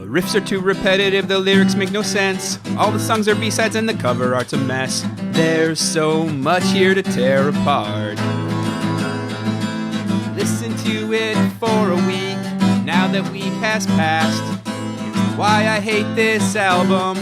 riffs are too repetitive, the lyrics make no sense. All the songs are B-sides and the cover art's a mess. There's so much here to tear apart. Listen to it for a week, now that week has passed. It's Why I Hate This Album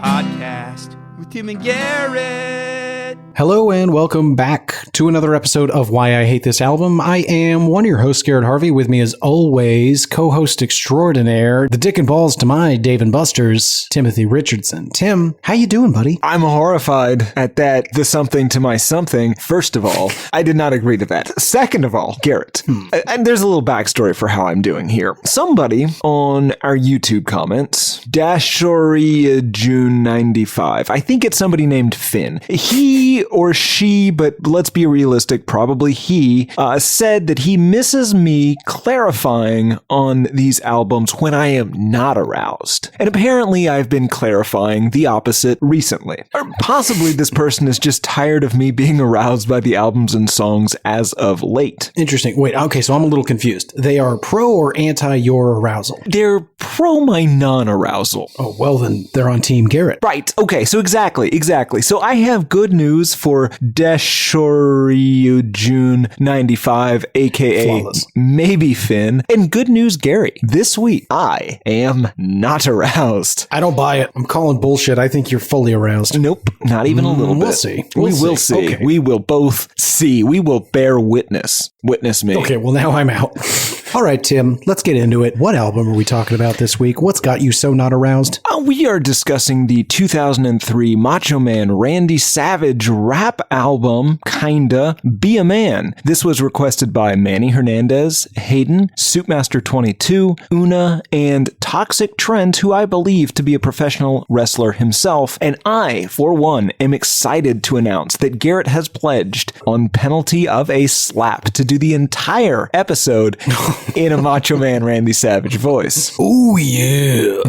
podcast with Tim and Garrett. Hello and welcome back to another episode of Why I Hate This Album. I am one of your hosts, Garrett Harvey. With me as always, co-host extraordinaire, the dick and balls to my Dave and Buster's, Timothy Richardson. Tim, how you doing, buddy? I'm horrified at that, the something to my something. First of all, I did not agree to that. Second of all, Garrett, and there's a little backstory for how I'm doing here. Somebody on our YouTube comments, Dashoria June 95, I think it's somebody named Finn. He or she, but let's be realistic, probably he, said that he misses me clarifying on these albums when I am not aroused. And apparently I've been clarifying the opposite recently. Or possibly this person is just tired of me being aroused by the albums and songs as of late. Interesting. Wait, okay, so I'm a little confused. They are pro or anti your arousal? They're pro my non-arousal. Oh, well then they're on Team Garrett. Right. Okay, so exactly. So I have good news for Deshorio June 95, aka Flawless. Maybe Finn, and good news, Gary. This week, I am not aroused. I don't buy it. I'm calling bullshit. I think you're fully aroused. Nope, not even a little bit. We'll see. We will see. Okay. We will both see. We will bear witness. Witness me. Okay, well now I'm out. All right, Tim, let's get into it. What album are we talking about this week? What's got you so not aroused? We are discussing the 2003 Macho Man Randy Savage rap album, Kinda Be a Man. This was requested by Manny Hernandez, Hayden, Soupmaster22, Una, and Toxic Trent, who I believe to be a professional wrestler himself. And I, for one, am excited to announce that Garrett has pledged, on penalty of a slap, to do the entire episode in a Macho Man Randy Savage voice. Oh, yeah.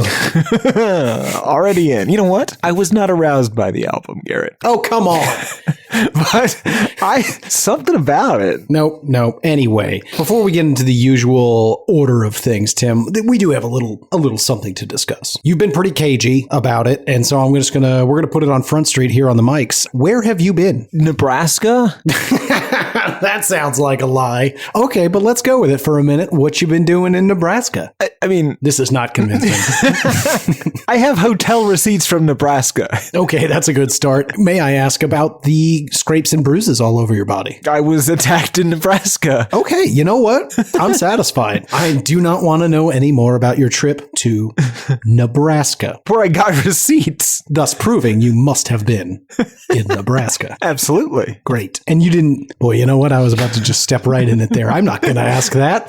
Already in. You know what? I was not aroused by the album, Garrett. Oh, come on. But something about it. No. Anyway, before we get into the usual order of things, Tim, we do have a little something to discuss. You've been pretty cagey about it, and so we're gonna put it on Front Street here on the mics. Where have you been? Nebraska? That sounds like a lie. Okay, but let's go with it for a minute. What you been doing in Nebraska? I mean, this is not convincing. I have hotel receipts from Nebraska. Okay, that's a good start. May I ask about the scrapes and bruises all over your body? I was attacked in Nebraska. Okay, you know what? I'm satisfied. I do not want to know any more about your trip to Nebraska, where I got receipts, thus proving you must have been in Nebraska. Absolutely. Great. And you didn't... Boy, you know what? I was about to just step right in it there. I'm not going to ask that.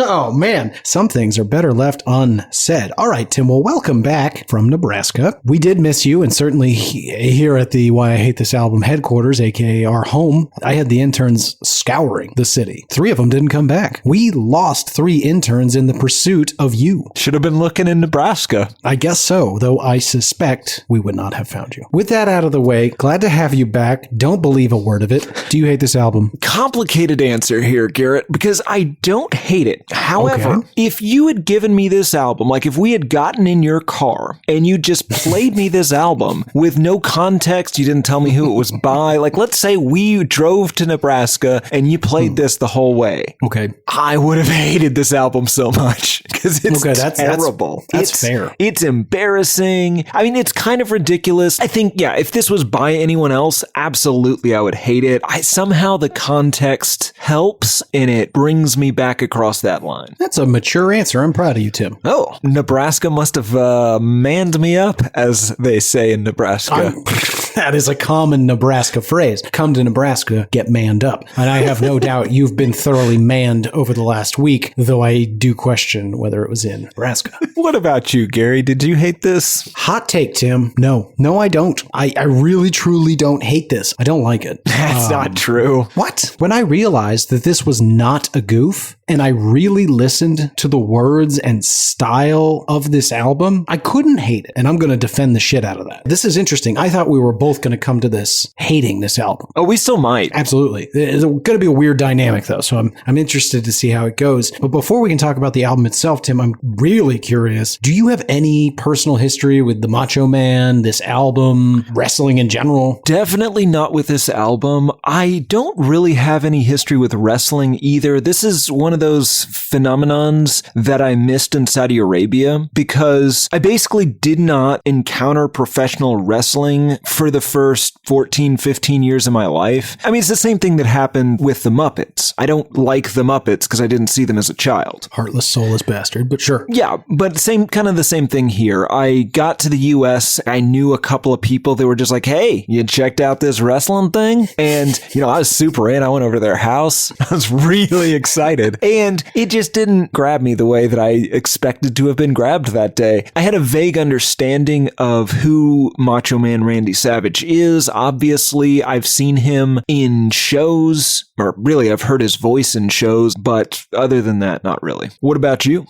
Oh, man. Some things are better left unsaid. All right, Tim. Well, welcome back from Nebraska. We did miss you, and certainly here at the Why I Hate This Album headquarters, aka our home, I had the interns scouring the city. 3 of them didn't come back. We lost 3 interns in the pursuit of you. Should have been looking in Nebraska. I guess so, though I suspect we would not have found you. With that out of the way, glad to have you back. Don't believe a word of it. Do you hate this album? Complicated answer here, Garrett, because I don't hate it. However, if you had given me this album, like if we had gotten in your car and you just played me this album with no context, you didn't tell me who it was by, like let's say we drove to Nebraska and you played this the whole way. Okay. I would have hated this album so much because it's terrible. That's fair. It's embarrassing. I mean, it's kind of ridiculous. I think, yeah, if this was by anyone else, absolutely I would hate it. Somehow the context helps and it brings me back across that line. That's a mature answer. I'm proud of you, Tim. Oh, Nebraska must have manned me up, as they say in Nebraska. That is a common Nebraska phrase. Come to Nebraska, get manned up. And I have no doubt you've been thoroughly manned over the last week, though I do question whether it was in Nebraska. What about you, Gary? Did you hate this? Hot take, Tim. No, I don't. I really, truly don't hate this. I don't like it. That's not true. What? When I realized that this was not a goof, and I really listened to the words and style of this album, I couldn't hate it. And I'm going to defend the shit out of that. This is interesting. I thought we were both going to come to this hating this album. Oh, we still might. Absolutely. It's going to be a weird dynamic, though, so I'm interested to see how it goes. But before we can talk about the album itself, Tim, I'm really curious. Do you have any personal history with the Macho Man, this album, wrestling in general? Definitely not with this album. I don't really have any history with wrestling either. This is one of those phenomenons that I missed in Saudi Arabia because I basically did not encounter professional wrestling for the first 14, 15 years of my life. I mean, it's the same thing that happened with the Muppets. I don't like the Muppets because I didn't see them as a child. Heartless, soulless bastard, but sure. Yeah, but kind of the same thing here. I got to the US, I knew a couple of people that were just like, hey, you checked out this wrestling thing? And, I was super in. I went over to their house. I was really excited. And it just didn't grab me the way that I expected to have been grabbed that day. I had a vague understanding of who Macho Man Randy Savage is. Obviously, I've seen him in shows, or really, I've heard his voice in shows, but other than that, not really. What about you?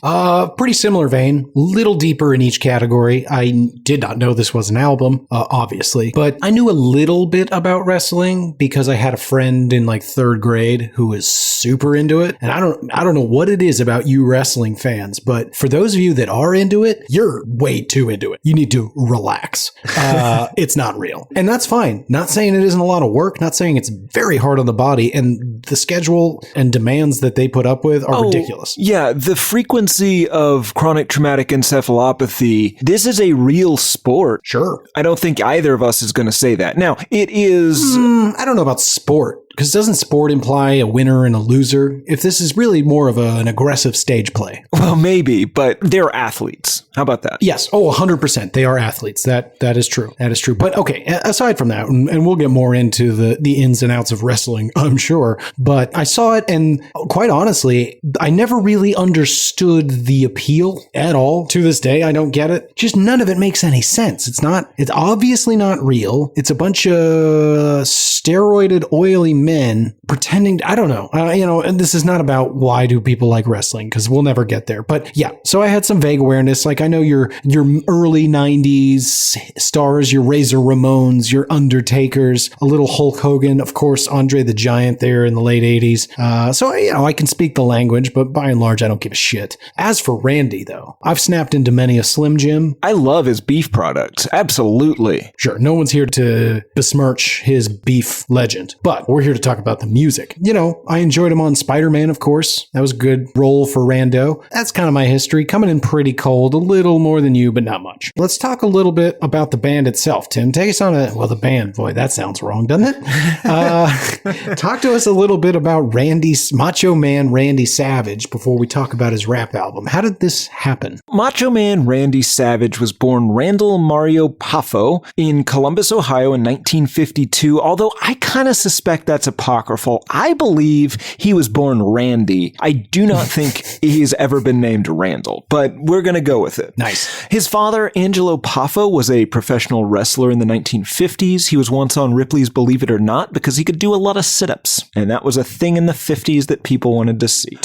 Pretty similar vein, little deeper in each category. I did not know this was an album, obviously, but I knew a little bit about wrestling because I had a friend in like third grade who was super into it. And I don't know what it is about you wrestling fans, but for those of you that are into it, you're way too into it. You need to relax. It's not real. And that's fine. Not saying it isn't a lot of work, not saying it's very hard on the body, and the schedule and demands that they put up with are ridiculous. Yeah, the frequency of chronic traumatic encephalopathy, this is a real sport. Sure. I don't think either of us is going to say that. Now, it is... I don't know about sport. Because doesn't sport imply a winner and a loser? If this is really more of an aggressive stage play. Well, maybe, but they're athletes. How about that? Yes. Oh, 100%. They are athletes. That is true. That is true. But okay, aside from that, and we'll get more into the ins and outs of wrestling, I'm sure. But I saw it, and quite honestly, I never really understood the appeal at all. To this day, I don't get it. Just none of it makes any sense. It's obviously not real. It's a bunch of steroided, oily men pretending, I don't know, and this is not about why do people like wrestling, because we'll never get there. But yeah, so I had some vague awareness. Like, I know your early 90s stars, your Razor Ramones, your Undertakers, a little Hulk Hogan, of course, Andre the Giant there in the late 80s. So, I can speak the language, but by and large, I don't give a shit. As for Randy, though, I've snapped into many a Slim Jim. I love his beef products. Absolutely. Sure. No one's here to besmirch his beef legend, but we're here to talk about the music. I enjoyed him on Spider-Man, of course. That was a good role for Rando. That's kind of my history. Coming in pretty cold, a little more than you, but not much. Let's talk a little bit about the band itself. Tim, take us on the band. Boy, that sounds wrong, doesn't it? Talk to us a little bit about Macho Man Randy Savage before we talk about his rap album. How did this happen? Macho Man Randy Savage was born Randall Mario Poffo in Columbus, Ohio in 1952, although I kind of suspect that's apocryphal. I believe he was born Randy. I do not think he's ever been named Randall, but we're going to go with it. Nice. His father, Angelo Poffo, was a professional wrestler in the 1950s. He was once on Ripley's Believe It or Not because he could do a lot of sit-ups, and that was a thing in the 50s that people wanted to see.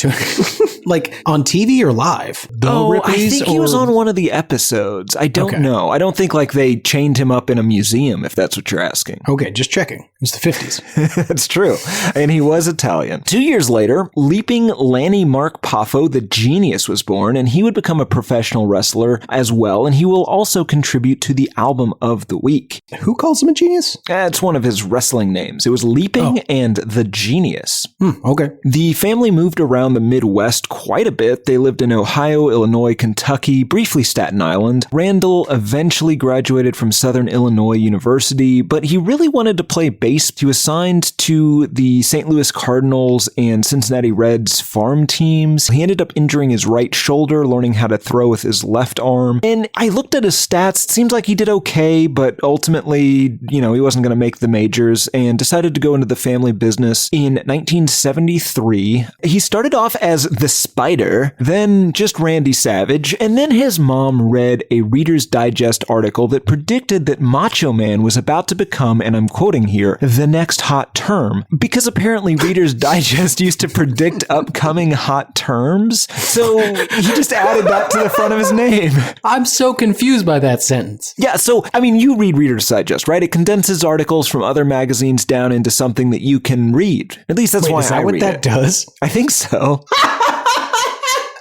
Like on TV or live? I think he was on one of the episodes. I don't know. I don't think they chained him up in a museum, if that's what you're asking. Okay, just checking. It's the 50s. That's true. And he was Italian. 2 years later, Leaping Lanny Mark Poffo, the genius, was born, and he would become a professional wrestler as well, and he will also contribute to the album of the week. Who calls him a genius? It's one of his wrestling names. It was Leaping and the Genius. Okay. The family moved around the Midwest quite a bit. They lived in Ohio, Illinois, Kentucky, briefly Staten Island. Randall eventually graduated from Southern Illinois University, but he really wanted to play bass. He was signed to the St. Louis Cardinals and Cincinnati Reds farm teams. He ended up injuring his right shoulder, learning how to throw with his left arm. And I looked at his stats. It seems like he did okay, but ultimately, he wasn't going to make the majors and decided to go into the family business in 1973. He started off as the Spider, then just Randy Savage, and then his mom read a Reader's Digest article that predicted that Macho Man was about to become, and I'm quoting here, the next hot term, because apparently Reader's Digest used to predict upcoming hot terms, so he just added that to the front of his name. I'm so confused by that sentence. Yeah, so, I mean, you read Reader's Digest, right? It condenses articles from other magazines down into something that you can read. At least that's why is that I what read that it. does? I think so.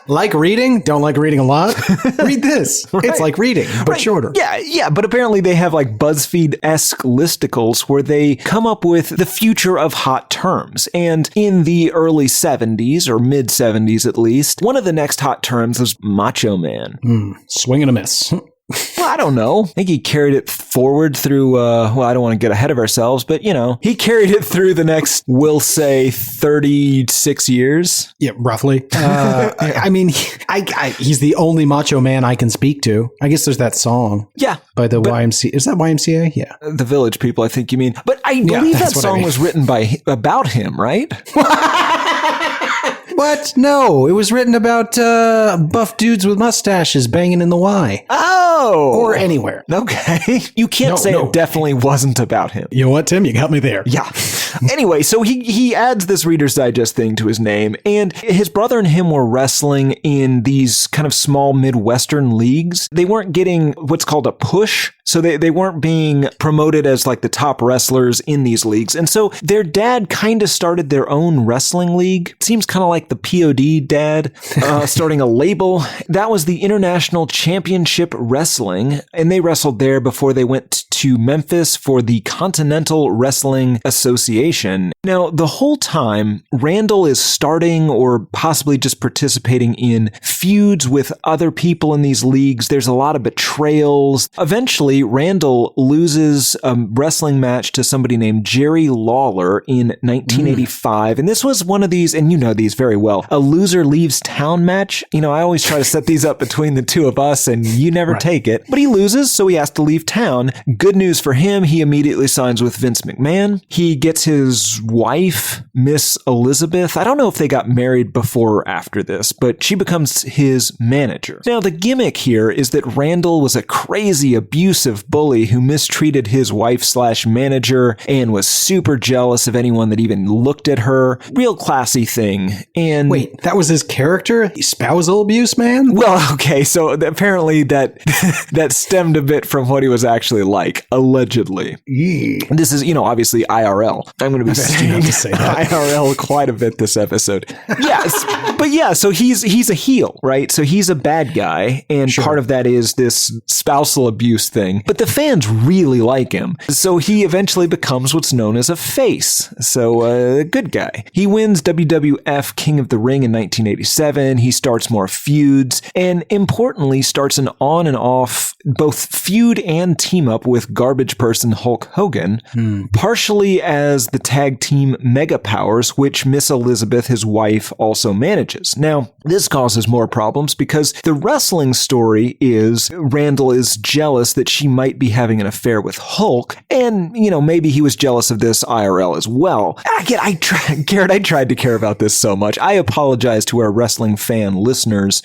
Like reading? Don't like reading a lot? Read this. Right. It's like reading, but shorter. Yeah, but apparently they have like BuzzFeed-esque listicles where they come up with the future of hot terms. And in the early 70s, or mid-70s at least, one of the next hot terms was Macho Man. Swing and a miss. Well, I don't know. I think he carried it forward through, well, I don't want to get ahead of ourselves, but, you know, he carried it through the next, we'll say, 36 years. Yeah, roughly. I mean, he's the only Macho Man I can speak to. I guess there's that song. Yeah. By the YMCA. Is that YMCA? Yeah. The Village People, I think you mean. But I believe that song was written about him, right? What? No, it was written about buff dudes with mustaches banging in the Y. Oh! Or anywhere. Okay. You can't say it definitely wasn't about him. You know what, Tim? You got me there. Yeah. Anyway, so he adds this Reader's Digest thing to his name, and his brother and him were wrestling in these kind of small Midwestern leagues. They weren't getting what's called a push, so they weren't being promoted as like the top wrestlers in these leagues. And so their dad kind of started their own wrestling league. It seems kind of like the POD dad starting a label. That was the International Championship Wrestling, and they wrestled there before they went to Memphis for the Continental Wrestling Association. Now, the whole time, Randall is starting or possibly just participating in feuds with other people in these leagues. There's a lot of betrayals. Eventually, Randall loses a wrestling match to somebody named Jerry Lawler in 1985. And this was one of these, and you know these very well, a loser leaves town match. You know, I always try to set these up between the two of us, and you never take it. But he loses, so he has to leave town. Good news for him, he immediately signs with Vince McMahon. He gets his wife, Miss Elizabeth. I don't know if they got married before or after this, but she becomes his manager. Now, the gimmick here is that Randall was a crazy, abusive bully who mistreated his wife/manager and was super jealous of anyone that even looked at her. Real classy thing. And wait, that was his character? Spousal abuse, man? Well, okay, so apparently that stemmed a bit from what he was actually like, allegedly. This is, obviously IRL. I'm going to be saying IRL quite a bit this episode. Yes, but yeah, so he's a heel, right? So he's a bad guy, and part of that is this spousal abuse thing. But the fans really like him, so he eventually becomes what's known as a face. So a good guy. He wins WWF King of the Ring in 1987. He starts more feuds, and importantly, starts an on and off both feud and team up with garbage person Hulk Hogan, partially as the tag team Mega Powers, which Miss Elizabeth, his wife, also manages. Now, this causes more problems because the wrestling story is Randall is jealous that she might be having an affair with Hulk, and, maybe he was jealous of this IRL as well. Garrett, I tried to care about this so much. I apologize to our wrestling fan listeners.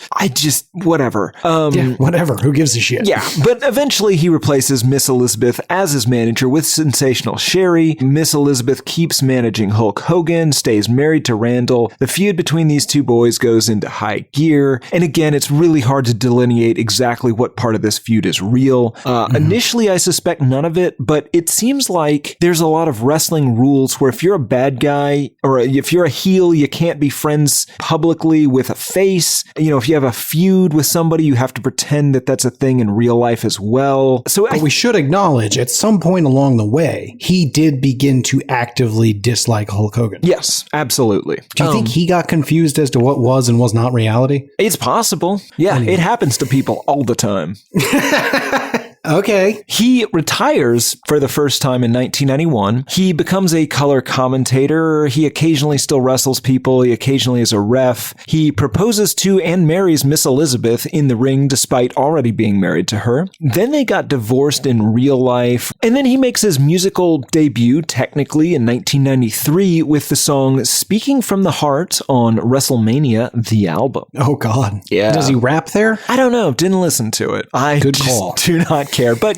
Whatever. Whatever. Who gives a shit? Yeah, but eventually he replaces Miss Elizabeth as his manager with Sensational Sherry. Miss Elizabeth keeps managing Hulk Hogan, stays married to Randall. The feud between these two boys goes into high gear. And again, it's really hard to delineate exactly what part of this feud is real. Initially, I suspect none of it, but it seems like there's a lot of wrestling rules where if you're a bad guy or if you're a heel, you can't be friends publicly with a face. If you have a feud with somebody, you have to pretend that that's a thing in real life as well. But we should acknowledge at some point along the way, he did begin to actively dislike Hulk Hogan. Yes, absolutely. Do you think he got confused as to what was and was not reality? It's possible. Yeah, it happens to people all the time. Okay. He retires for the first time in 1991. He becomes a color commentator. He occasionally still wrestles people. He occasionally is a ref. He proposes to and marries Miss Elizabeth in the ring despite already being married to her. Then they got divorced in real life. And then he makes his musical debut, technically, in 1993 with the song Speaking from the Heart on WrestleMania, the album. Oh, God. Yeah. Does he rap there? I don't know. Didn't listen to it. I Good just call. do not care. But,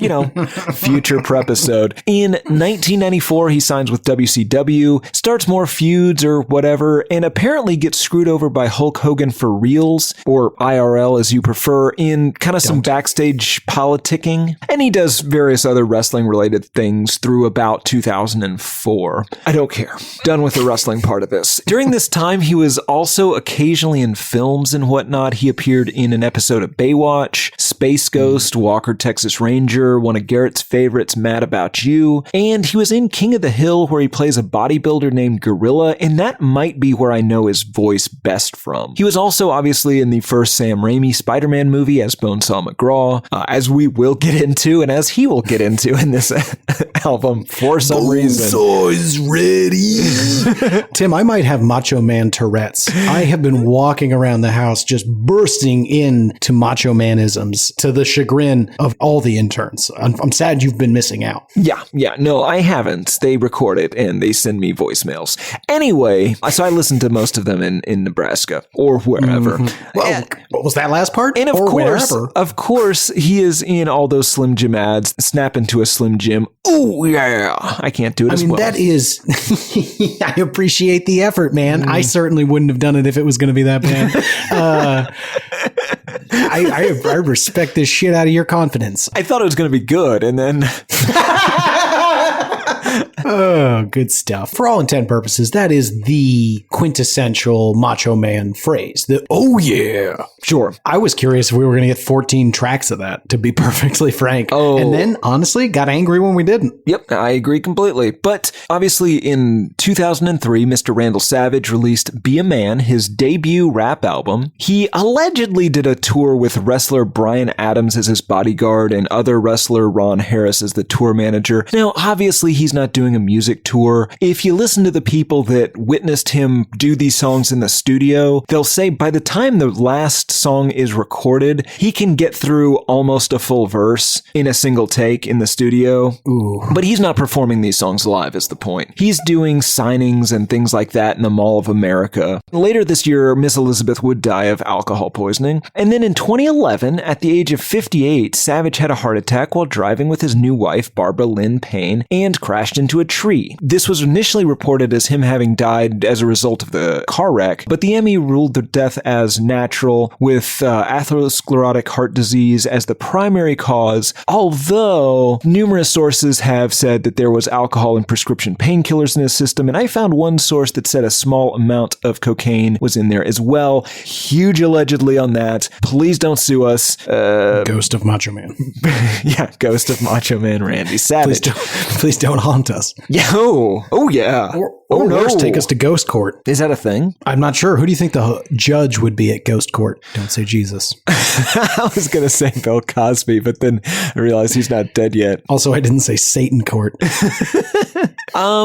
future prep episode. In 1994, he signs with WCW, starts more feuds or whatever, and apparently gets screwed over by Hulk Hogan for reals, or IRL as you prefer, in kind of some backstage politicking. And he does various other wrestling-related things through about 2004. I don't care. Done with the wrestling part of this. During this time, he was also occasionally in films and whatnot. He appeared in an episode of Baywatch, Space Ghost, Walker, Texas Ranger, one of Garrett's favorites, Mad About You, and he was in King of the Hill where he plays a bodybuilder named Gorilla, and that might be where I know his voice best from. He was also obviously in the first Sam Raimi Spider-Man movie as Bonesaw McGraw, as we will get into and as he will get into in this album for some reason. Bonesaw is ready. Tim, I might have Macho Man Tourette's. I have been walking around the house just bursting into Macho Manisms to the chagrin of all the interns. I'm sad you've been missing out. Yeah, no, I haven't. They record it and they send me voicemails. Anyway, so I listened to most of them in Nebraska or wherever. Well, what was that last part? And Wherever. of course, he is in all those Slim Jim ads. Snap into a Slim Jim. Oh, yeah. I can't do it as well. That is, I appreciate the effort, man. I certainly wouldn't have done it if it was going to be that bad. I respect this shit out of your confidence. I thought it was going to be good, and then... Oh, good stuff. For all intent purposes, that is the quintessential Macho Man phrase. The, oh yeah. Sure. I was curious if we were going to get 14 tracks of that, to be perfectly frank. Oh. And then, honestly, got angry when we didn't. Yep, I agree completely. But obviously in 2003, Mr. Randall Savage released Be a Man, his debut rap album. He allegedly did a tour with wrestler Bryan Adams as his bodyguard and other wrestler Ron Harris as the tour manager. Now, obviously, he's not doing a music tour. If you listen to the people that witnessed him do these songs in the studio, they'll say by the time the last song is recorded, he can get through almost a full verse in a single take in the studio. Ooh. But he's not performing these songs live is the point. He's doing signings and things like that in the Mall of America. Later this year, Miss Elizabeth would die of alcohol poisoning. And then in 2011, at the age of 58, Savage had a heart attack while driving with his new wife, Barbara Lynn Payne, and crashed into a tree. This was initially reported as him having died as a result of the car wreck, but the ME ruled the death as natural, with atherosclerotic heart disease as the primary cause, although numerous sources have said that there was alcohol and prescription painkillers in his system, and I found one source that said a small amount of cocaine was in there as well. Huge allegedly on that. Please don't sue us. Ghost of Macho Man. Yeah, ghost of Macho Man Randy Savage. Please don't haunt us. Yeah. Oh yeah. Or worse, take us to Ghost Court. Is that a thing? I'm not sure. Who do you think the judge would be at Ghost Court? Don't say Jesus. I was going to say Bill Cosby, but then I realized he's not dead yet. Also, I didn't say Satan Court.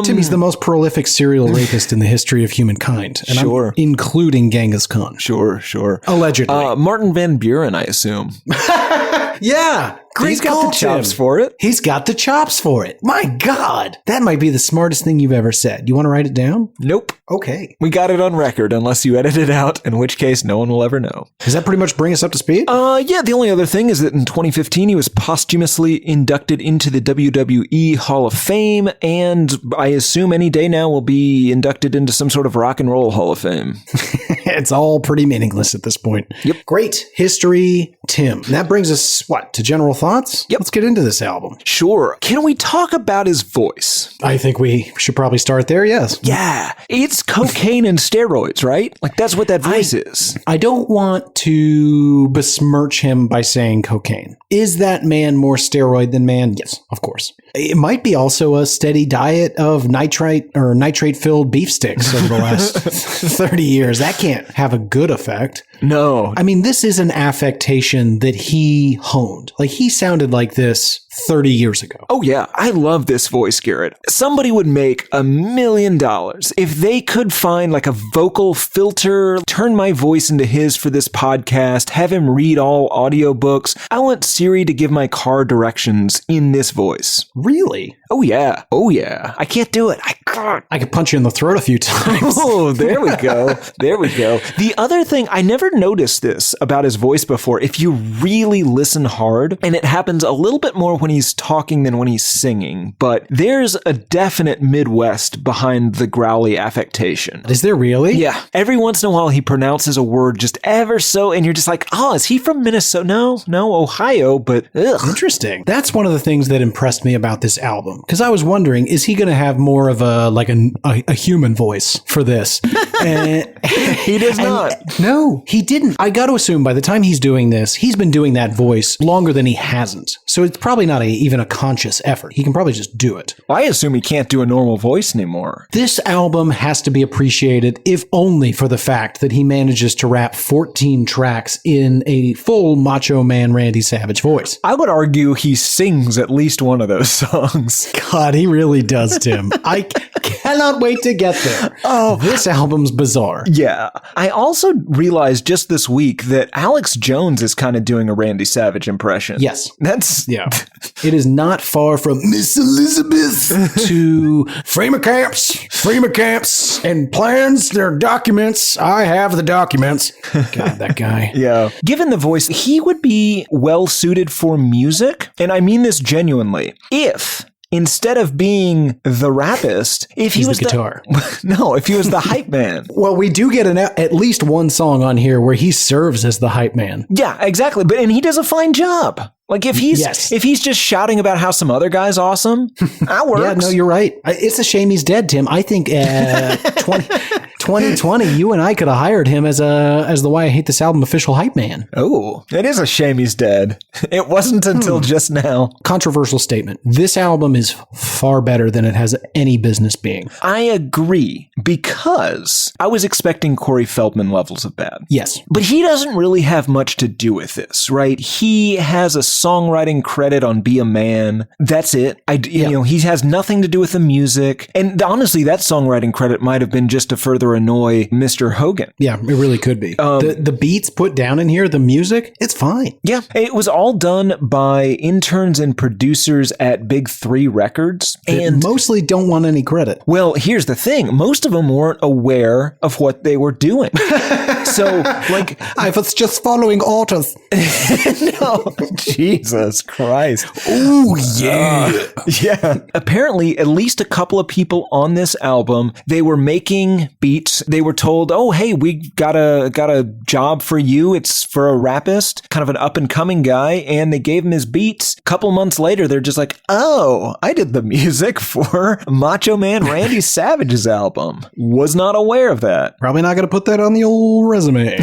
Timmy's the most prolific serial rapist in the history of humankind. And Sure. I'm including Genghis Khan. Sure. Allegedly. Martin Van Buren, I assume. Yeah. Great He's got call, the chops Tim. for it. He's got the chops for it. My God. That might be the smartest thing you've ever said. You want to write it down? Nope. Okay. We got it on record, unless you edit it out, in which case no one will ever know. Does that pretty much bring us up to speed? Yeah, the only other thing is that in 2015, he was posthumously inducted into the WWE Hall of Fame, and I assume any day now will be inducted into some sort of rock and roll Hall of Fame. It's all pretty meaningless at this point. Yep. Great history, Tim. And that brings us, to general thoughts? Yep. Let's get into this album. Sure. Can we talk about his voice? I think we should probably start there, yes. Yeah. It's cocaine and steroids, right? Like, that's what that voice is. I don't want to besmirch him by saying cocaine. Is that man more steroid than man? Yes, of course. It might be also a steady diet of nitrate-filled beef sticks over the last 30 years. That can't have a good effect. No. I mean, this is an affectation that he honed. Like, he sounded like this 30 years ago. Oh yeah, I love this voice, Garrett. Somebody would make $1 million if they could find like a vocal filter, turn my voice into his for this podcast, have him read all audiobooks. I want Siri to give my car directions in this voice. Really? Oh yeah. Oh yeah. I can't do it. I can't. I could punch you in the throat a few times. Oh, there we go. There we go. The other thing, I never noticed this about his voice before. If you really listen hard, and it happens a little bit more when he's talking than when he's singing, but there's a definite Midwest behind the growly affectation. Is there really? Yeah. Every once in a while, he pronounces a word just ever so, and you're just like, oh, is he from Minnesota? No, Ohio, but ugh. Interesting. That's one of the things that impressed me about this album, because I was wondering, is he going to have more of a human voice for this? He does not. No, he didn't. I got to assume by the time he's doing this, he's been doing that voice longer than he hasn't. So it's probably not even a conscious effort. He can probably just do it. Well, I assume he can't do a normal voice anymore. This album has to be appreciated, if only for the fact that he manages to rap 14 tracks in a full Macho Man Randy Savage voice. I would argue he sings at least one of those songs. God, he really does, Tim. I cannot wait to get there. Oh, this album's bizarre. Yeah. I also realized just this week that Alex Jones is kind of doing a Randy Savage impression. Yes. Yeah. It is not far from Miss Elizabeth to Freeman camps and plans, their documents. I have the documents. God, that guy. Yeah. Given the voice, he would be well suited for music. And I mean this genuinely. If instead of being the rappist, if he was the guitar. No, if he was the hype man. Well, we do get at least one song on here where he serves as the hype man. Yeah, exactly. And he does a fine job. Like if he's just shouting about how some other guy's awesome, that works. Yeah, no, you're right. It's a shame he's dead, Tim. I think 2020, you and I could have hired him as the Why I Hate This Album official hype man. Oh, it is a shame he's dead. It wasn't until just now. Controversial statement. This album is far better than it has any business being. I agree, because I was expecting Corey Feldman levels of bad. Yes. But he doesn't really have much to do with this, right? He has a songwriting credit on Be a Man. That's it. You know, he has nothing to do with the music. And honestly, that songwriting credit might have been just to further annoy Mr. Hogan. Yeah, it really could be. The beats put down in here, the music, it's fine. Yeah. It was all done by interns and producers at Big 3 Records. And mostly don't want any credit. Well, here's the thing. Most of them weren't aware of what they were doing. So, like, I was just following orders. No, Jesus Christ. Oh, yeah. Yeah. Apparently, at least a couple of people on this album, they were making beats. They were told, oh, hey, we got a job for you. It's for a rappist, kind of an up and coming guy. And they gave him his beats. A couple months later, they're just like, oh, I did the music for Macho Man Randy Savage's album. Was not aware of that. Probably not going to put that on the old resume.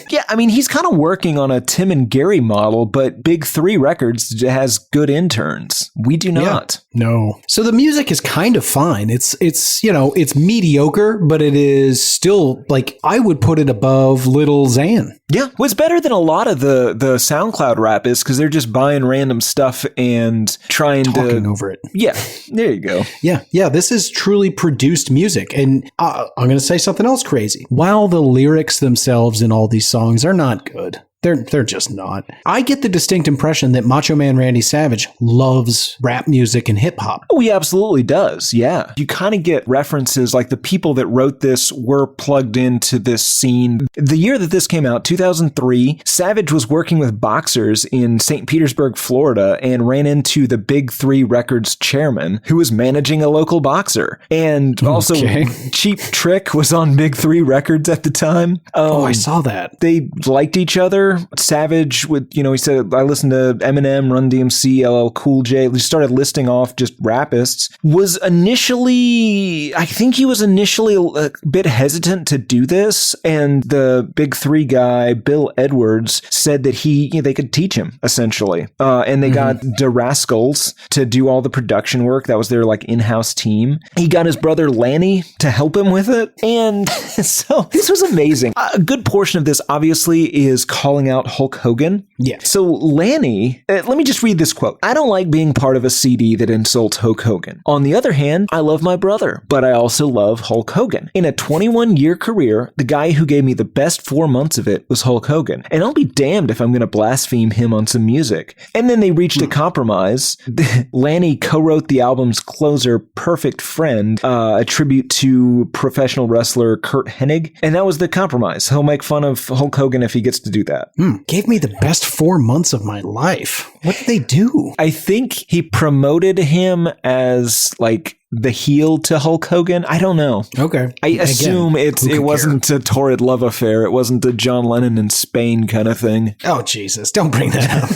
Yeah, I mean, he's kind of working on a Tim and Gary model, but Big 3 Records has good interns. We do not. Yeah, no. So the music is kind of fine. It's mediocre, but it is still, like, I would put it above Lil Xan. Yeah, well, it's better than a lot of the SoundCloud rap is, because they're just buying random stuff and talking over it. Yeah, there you go. Yeah, this is truly produced music. And I'm going to say something else crazy. While the lyrics themselves in all these songs are not good, they're just not. I get the distinct impression that Macho Man Randy Savage loves rap music and hip hop. Oh, he absolutely does. Yeah. You kind of get references, like the people that wrote this were plugged into this scene. The year that this came out, 2003, Savage was working with boxers in St. Petersburg, Florida, and ran into the Big 3 Records chairman, who was managing a local boxer. And also, Cheap Trick was on Big 3 Records at the time. I saw that. They liked each other. brother, Savage, with, he said, I listened to Eminem, Run DMC, LL Cool J. He started listing off just rapists. I think he was initially a bit hesitant to do this. And the big three guy, Bill Edwards, said that they could teach him, essentially. And they got the Rascals to do all the production work. That was their in-house team. He got his brother Lanny to help him with it. And so this was amazing. A good portion of this obviously is calling out Hulk Hogan. Yeah. So Lanny, let me just read this quote. I don't like being part of a CD that insults Hulk Hogan. On the other hand, I love my brother, but I also love Hulk Hogan. In a 21-year career, the guy who gave me the best 4 months of it was Hulk Hogan. And I'll be damned if I'm going to blaspheme him on some music. And then they reached a compromise. Lanny co-wrote the album's closer, Perfect Friend, a tribute to professional wrestler Kurt Hennig. And that was the compromise. He'll make fun of Hulk Hogan if he gets to do that. Gave me the best 4 months of my life. What did they do? I think he promoted him as the heel to Hulk Hogan. I don't know. Okay. I assume it wasn't a torrid love affair. It wasn't a John Lennon in Spain kind of thing. Oh, Jesus. Don't bring that up.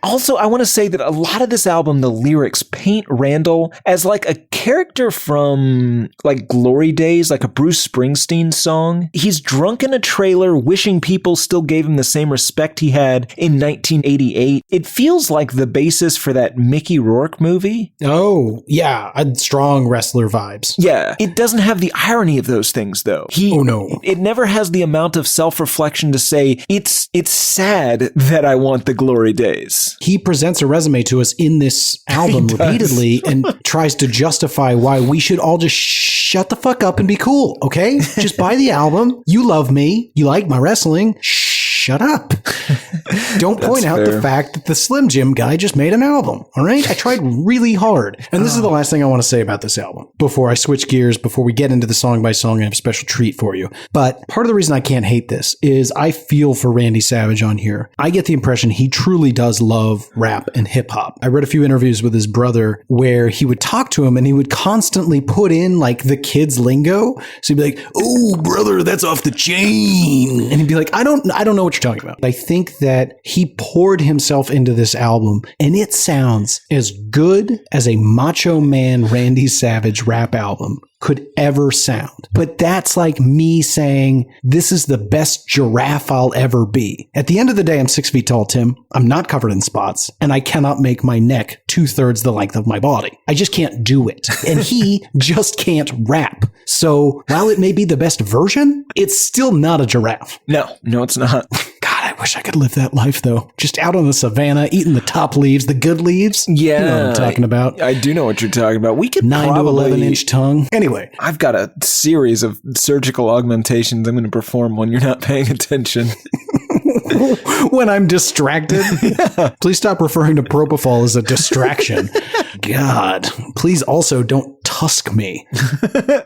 Also, I want to say that a lot of this album, the lyrics paint Randall as a character from Glory Days, like a Bruce Springsteen song. He's drunk in a trailer, wishing people still gave him the same respect he had in 1988. It feels like the basis for that Mickey Rourke movie. Oh, yeah. Strong wrestler vibes. Yeah. It doesn't have the irony of those things, though. Oh, no. It never has the amount of self-reflection to say, it's sad that I want the Glory Days. He presents a resume to us in this album repeatedly and tries to justify why we should all just shut the fuck up and be cool, okay? Just buy the album. You love me. You like my wrestling. Shut up. Don't point out the fact that the Slim Jim guy just made an album, all right? I tried really hard. And this is the last thing I want to say about this album before I switch gears, before we get into the song by song. I have a special treat for you. But part of the reason I can't hate this is I feel for Randy Savage on here. I get the impression he truly does love rap and hip hop. I read a few interviews with his brother where he would talk to him and he would constantly put in the kids lingo. So he'd be like, "Oh, brother, that's off the chain." And he'd be like, I don't know what you're talking about. I think that he poured himself into this album and it sounds as good as a Macho Man Randy Savage rap album could ever sound. But that's like me saying, this is the best giraffe I'll ever be. At the end of the day, I'm 6 feet tall, Tim. I'm not covered in spots, and I cannot make my neck 2/3 the length of my body. I just can't do it. And he just can't rap. So while it may be the best version, it's still not a giraffe. No, it's not. God, I wish I could live that life, though. Just out on the savannah, eating the top leaves, the good leaves. Yeah. You know what I'm talking about. I do know what you're talking about. We could 9 to 11 inch tongue. Anyway. I've got a series of surgical augmentations I'm going to perform when you're not paying attention. When I'm distracted? Yeah. Please stop referring to propofol as a distraction. God. Please also don't tusk me.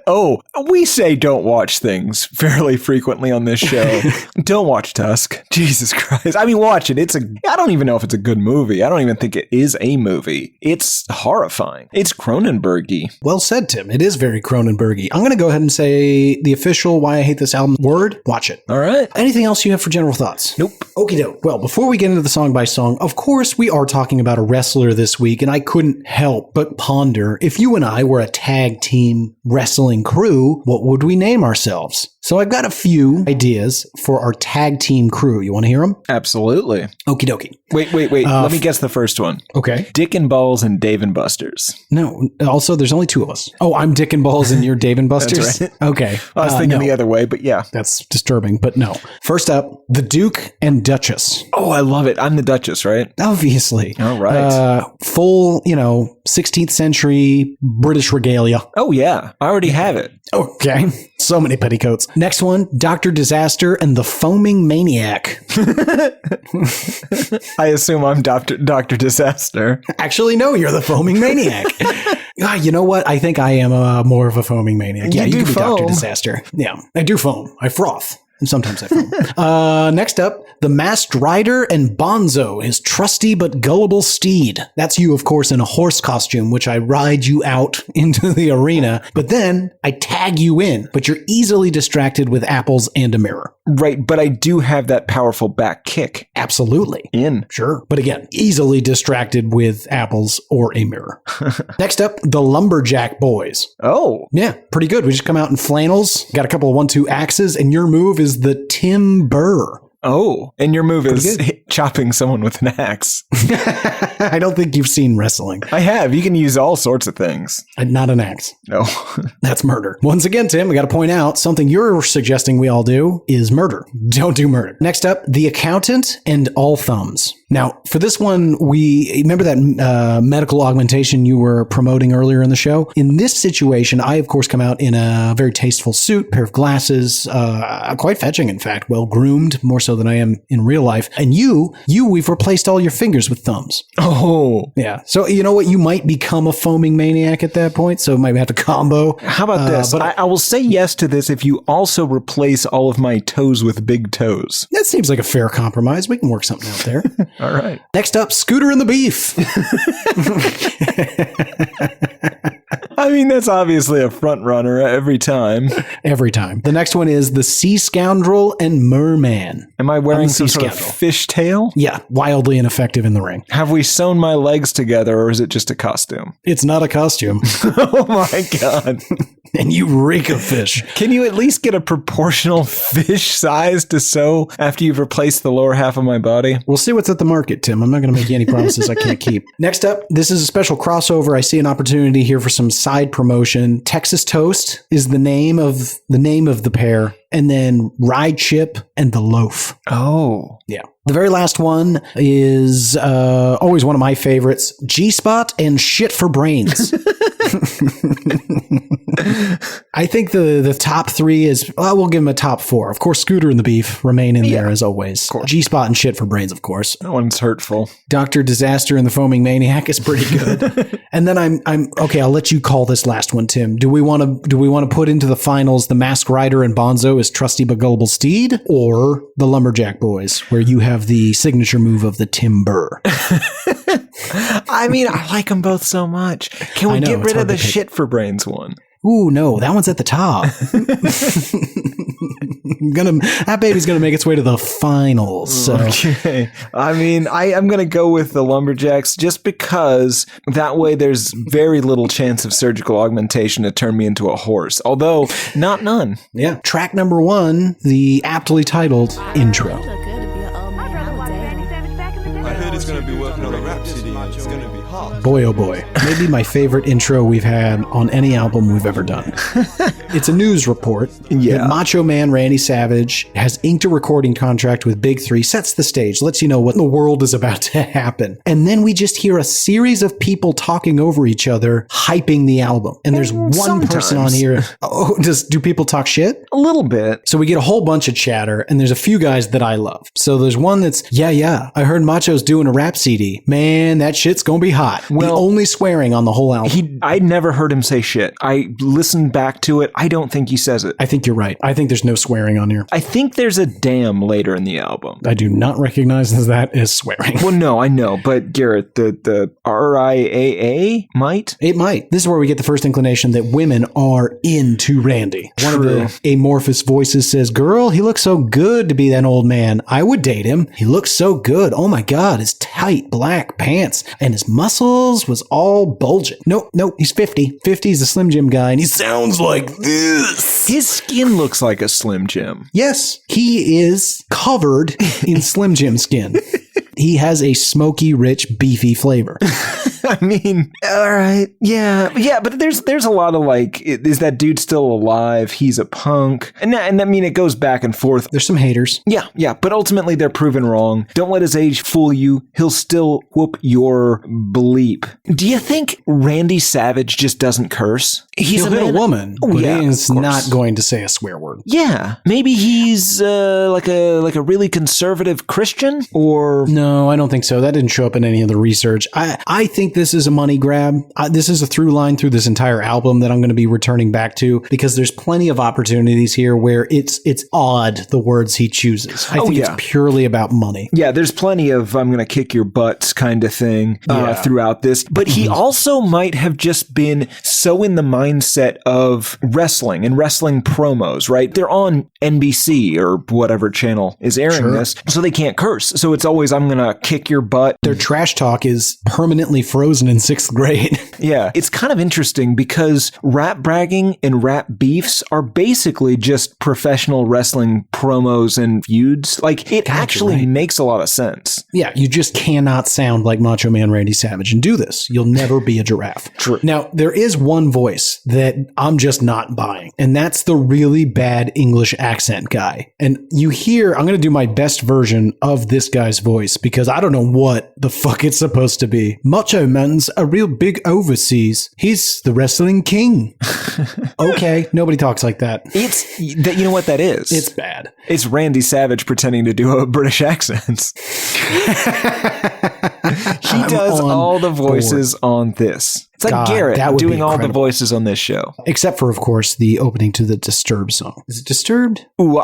Oh, we say don't watch things fairly frequently on this show. Don't watch Tusk. Jesus Christ. I mean, watch it. I don't even know if it's a good movie. I don't even think it is a movie. It's horrifying. It's Cronenberg-y. Well said, Tim. It is very Cronenberg-y. I'm going to go ahead and say the official Why I Hate This Album word. Watch it. All right. Anything else you have for general thoughts? Nope. Okie doke. Well, before we get into the song by song, of course we are talking about a wrestler this week, and I couldn't help but ponder, if you and I were a tag team wrestling crew, what would we name ourselves? So I've got a few ideas for our tag team crew. You want to hear them? Absolutely. Okie dokie. Wait. Let me guess the first one. Okay. Dick and Balls and Dave and Buster's. No. Also, there's only two of us. Oh, I'm Dick and Balls and you're Dave and Buster's? That's right. Okay. I was thinking the other way, but yeah. That's disturbing, but no. First up, the Duke and Duchess. Oh, I love it. I'm the Duchess, right? Obviously. All right. Full, 16th century British regalia. Oh, yeah. I already have it. Okay. So many petticoats. Next one, Dr. Disaster and the Foaming Maniac. I assume I'm Dr. Disaster. Actually, no, you're the Foaming Maniac. You know what? I think I am more of a foaming maniac. Yeah, you can be foam. Dr. Disaster. Yeah, I do foam. I froth. And sometimes I foam. Next up, the Masked Rider and Bonzo, his trusty but gullible steed. That's you, of course, in a horse costume, which I ride you out into the arena. But then I tag you in, but you're easily distracted with apples and a mirror. Right, but I do have that powerful back kick. Absolutely. In. Sure. But again, easily distracted with apples or a mirror. Next up, the Lumberjack Boys. Oh. Yeah, pretty good. We just come out in flannels, got a couple of 1-2 axes, and your move is the timber. Oh, and your move is chopping someone with an axe. I don't think you've seen wrestling. I have. You can use all sorts of things. Not an axe. No. That's murder. Once again, Tim, we got to point out something you're suggesting we all do is murder. Don't do murder. Next up, the Accountant and All Thumbs. Now, for this one, we remember that medical augmentation you were promoting earlier in the show? In this situation, I, of course, come out in a very tasteful suit, pair of glasses, quite fetching, in fact, well-groomed, more so than I am in real life. And we've replaced all your fingers with thumbs. Oh. Yeah. So, you know what? You might become a foaming maniac at that point, so might have to combo. How about this? But I will say yes to this if you also replace all of my toes with big toes. That seems like a fair compromise. We can work something out there. All right. Next up, Scooter and the Beef. I mean, that's obviously a front runner every time. Every time. The next one is the Sea Scoundrel and Merman. Am I wearing some Sea sort of Scoundrel. fishtail? Yeah, wildly ineffective in the ring. Have we sewn my legs together, or is it just a costume? It's not a costume. Oh my God. And you reek of fish. Can you at least get a proportional fish size to sew after you've replaced the lower half of my body? We'll see what's at the market, Tim. I'm not going to make you any promises I can't keep. Next up, this is a special crossover. I see an opportunity here for some side promotion. Texas Toast is the name of the pair. And then Rye Chip and the Loaf. Oh. Yeah. The very last one is always one of my favorites, G-Spot and Shit for Brains. I think the top three is, well, we'll give them a top four. Of course, Scooter and the Beef remain in there as always. G-Spot and Shit for Brains, of course. That one's hurtful. Dr. Disaster and the Foaming Maniac is pretty good. And then I'm okay, I'll let you call this last one, Tim. Do we want to put into the finals the Masked Rider and Bonzo as Trusty but Gullible Steed, or the Lumberjack Boys, where you have the signature move of the timber? I mean, I like them both so much. Can we get rid of the Shit for Brains one? Ooh, no, that one's at the top. That baby's gonna make its way to the finals. So. Okay. I mean, I'm gonna go with the Lumberjacks just because that way there's very little chance of surgical augmentation to turn me into a horse. Although, not none. Yeah. Track number 1, the aptly titled intro. I heard it's going to be working on a rap CD. It's going to be hot. Boy, oh boy. Maybe my favorite intro we've had on any album we've ever done. It's a news report. Yeah. That Macho Man Randy Savage has inked a recording contract with Big 3, sets the stage, lets you know what in the world is about to happen. And then we just hear a series of people talking over each other, hyping the album. And there's one person on here. Oh, do people talk shit? A little bit. So we get a whole bunch of chatter, and there's a few guys that I love. So there's one that's, yeah, I heard Macho's doing a rap CD. Man, that shit's gonna be hot. Well, the only swearing on the whole album. I never heard him say shit. I listened back to it. I don't think he says it. I think you're right. I think there's no swearing on here. I think there's a damn later in the album. I do not recognize that as swearing. Well, no, I know. But Garrett, the RIAA might? It might. This is where we get the first inclination that women are into Randy. True. One of the amorphous voices says, "Girl, he looks so good to be that old man. I would date him. He looks so good. Oh my God, his tight black pants and his muscles was all bulging." Nope, he's 50. 50 is a Slim Jim guy and he sounds like this. His skin looks like a Slim Jim. Yes, he is covered in Slim Jim skin. He has a smoky, rich, beefy flavor. I mean, all right. Yeah, but there's a lot of like, is that dude still alive? He's a punk. And I mean, it goes back and forth. There's some haters. Yeah, but ultimately they're proven wrong. Don't let his age fool you. He'll still whoop your bleep. Do you think Randy Savage just doesn't curse? He'll hit a woman, but yeah, he's not going to say a swear word. Yeah, maybe he's like a really conservative Christian, or no, I don't think so. That didn't show up in any of the research. I think this is a money grab. This is a through line through this entire album that I'm going to be returning back to, because there's plenty of opportunities here where it's odd, the words he chooses. I think it's purely about money. Yeah, there's plenty of I'm going to kick your butts kind of thing throughout this. But he also might have just been so in the mindset of wrestling and wrestling promos, right? They're on NBC or whatever channel is airing this, so they can't curse. So it's always, I'm going to kick your butt. Their trash talk is permanently frozen in 6th grade. Yeah, it's kind of interesting because rap bragging and rap beefs are basically just professional wrestling promos and feuds. Like, it actually makes a lot of sense. Yeah, you just cannot sound like Macho Man Randy Savage and do this. You'll never be a giraffe. True. Now, there is one voice that I'm just not buying, and that's the really bad English accent guy. And you hear, I'm going to do my best version of this guy's voice because I don't know what the fuck it's supposed to be. Macho Man's a real big overseas. He's the wrestling king. Okay, nobody talks like that. It's, you know what that is? It's bad. It's Randy Savage pretending to do a British accent. He does all the voices on this. It's like Garrett doing all the voices on this show. Except for, of course, the opening to the Disturbed song. Is it Disturbed? Ooh,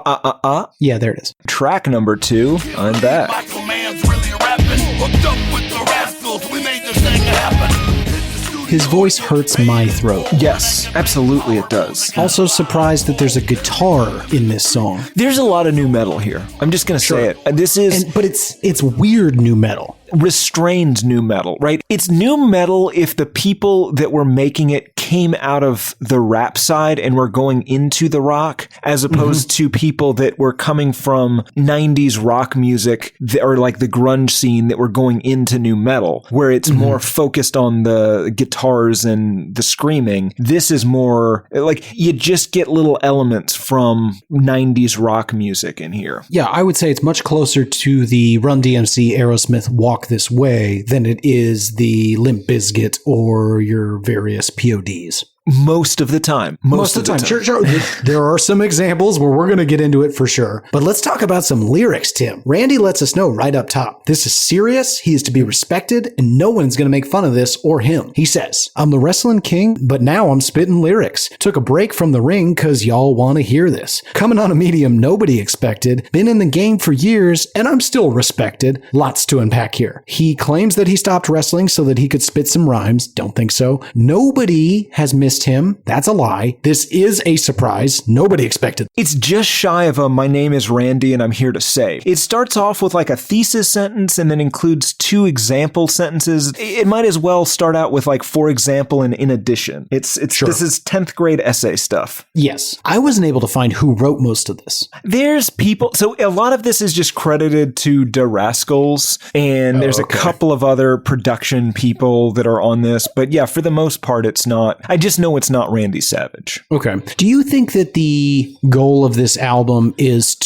Yeah, there it is. Track number 2, I'm back. Michael Mann's really rapping. Hooked up with the rascals, we made this thing happen. His voice hurts my throat. Yes, absolutely it does. Also surprised that there's a guitar in this song. There's a lot of new metal here. I'm just going to say it. This is... But it's weird new metal. Restrained new metal, right? It's new metal if the people that were making it came out of the rap side and were going into the rock, as opposed to people that were coming from 90s rock music or like the grunge scene that were going into new metal, where it's more focused on the guitars and the screaming. This is more like you just get little elements from 90s rock music in here. Yeah, I would say it's much closer to the Run DMC Aerosmith Walk This Way than it is the Limp Bizkit or your various PODs. Most of the time. Most of the time. Sure. There are some examples where we're going to get into it for sure. But let's talk about some lyrics, Tim. Randy lets us know right up top. This is serious. He is to be respected, and no one's going to make fun of this or him. He says, I'm the wrestling king, but now I'm spitting lyrics. Took a break from the ring because y'all want to hear this. Coming on a medium nobody expected. Been in the game for years, and I'm still respected. Lots to unpack here. He claims that he stopped wrestling so that he could spit some rhymes. Don't think so. Nobody has missed him. That's a lie. This is a surprise. Nobody expected. It's just shy of a my name is Randy and I'm here to say. It starts off with like a thesis sentence and then includes 2 example sentences. It might as well start out with like for example and in addition. It's Sure. This is 10th grade essay stuff. Yes. I wasn't able to find who wrote most of this. There's people, so a lot of this is just credited to the Rascals, and there's a couple of other production people that are on this, but yeah, for the most part it's not. I just know it's not Randy Savage. Okay. Do you think that the goal of this album is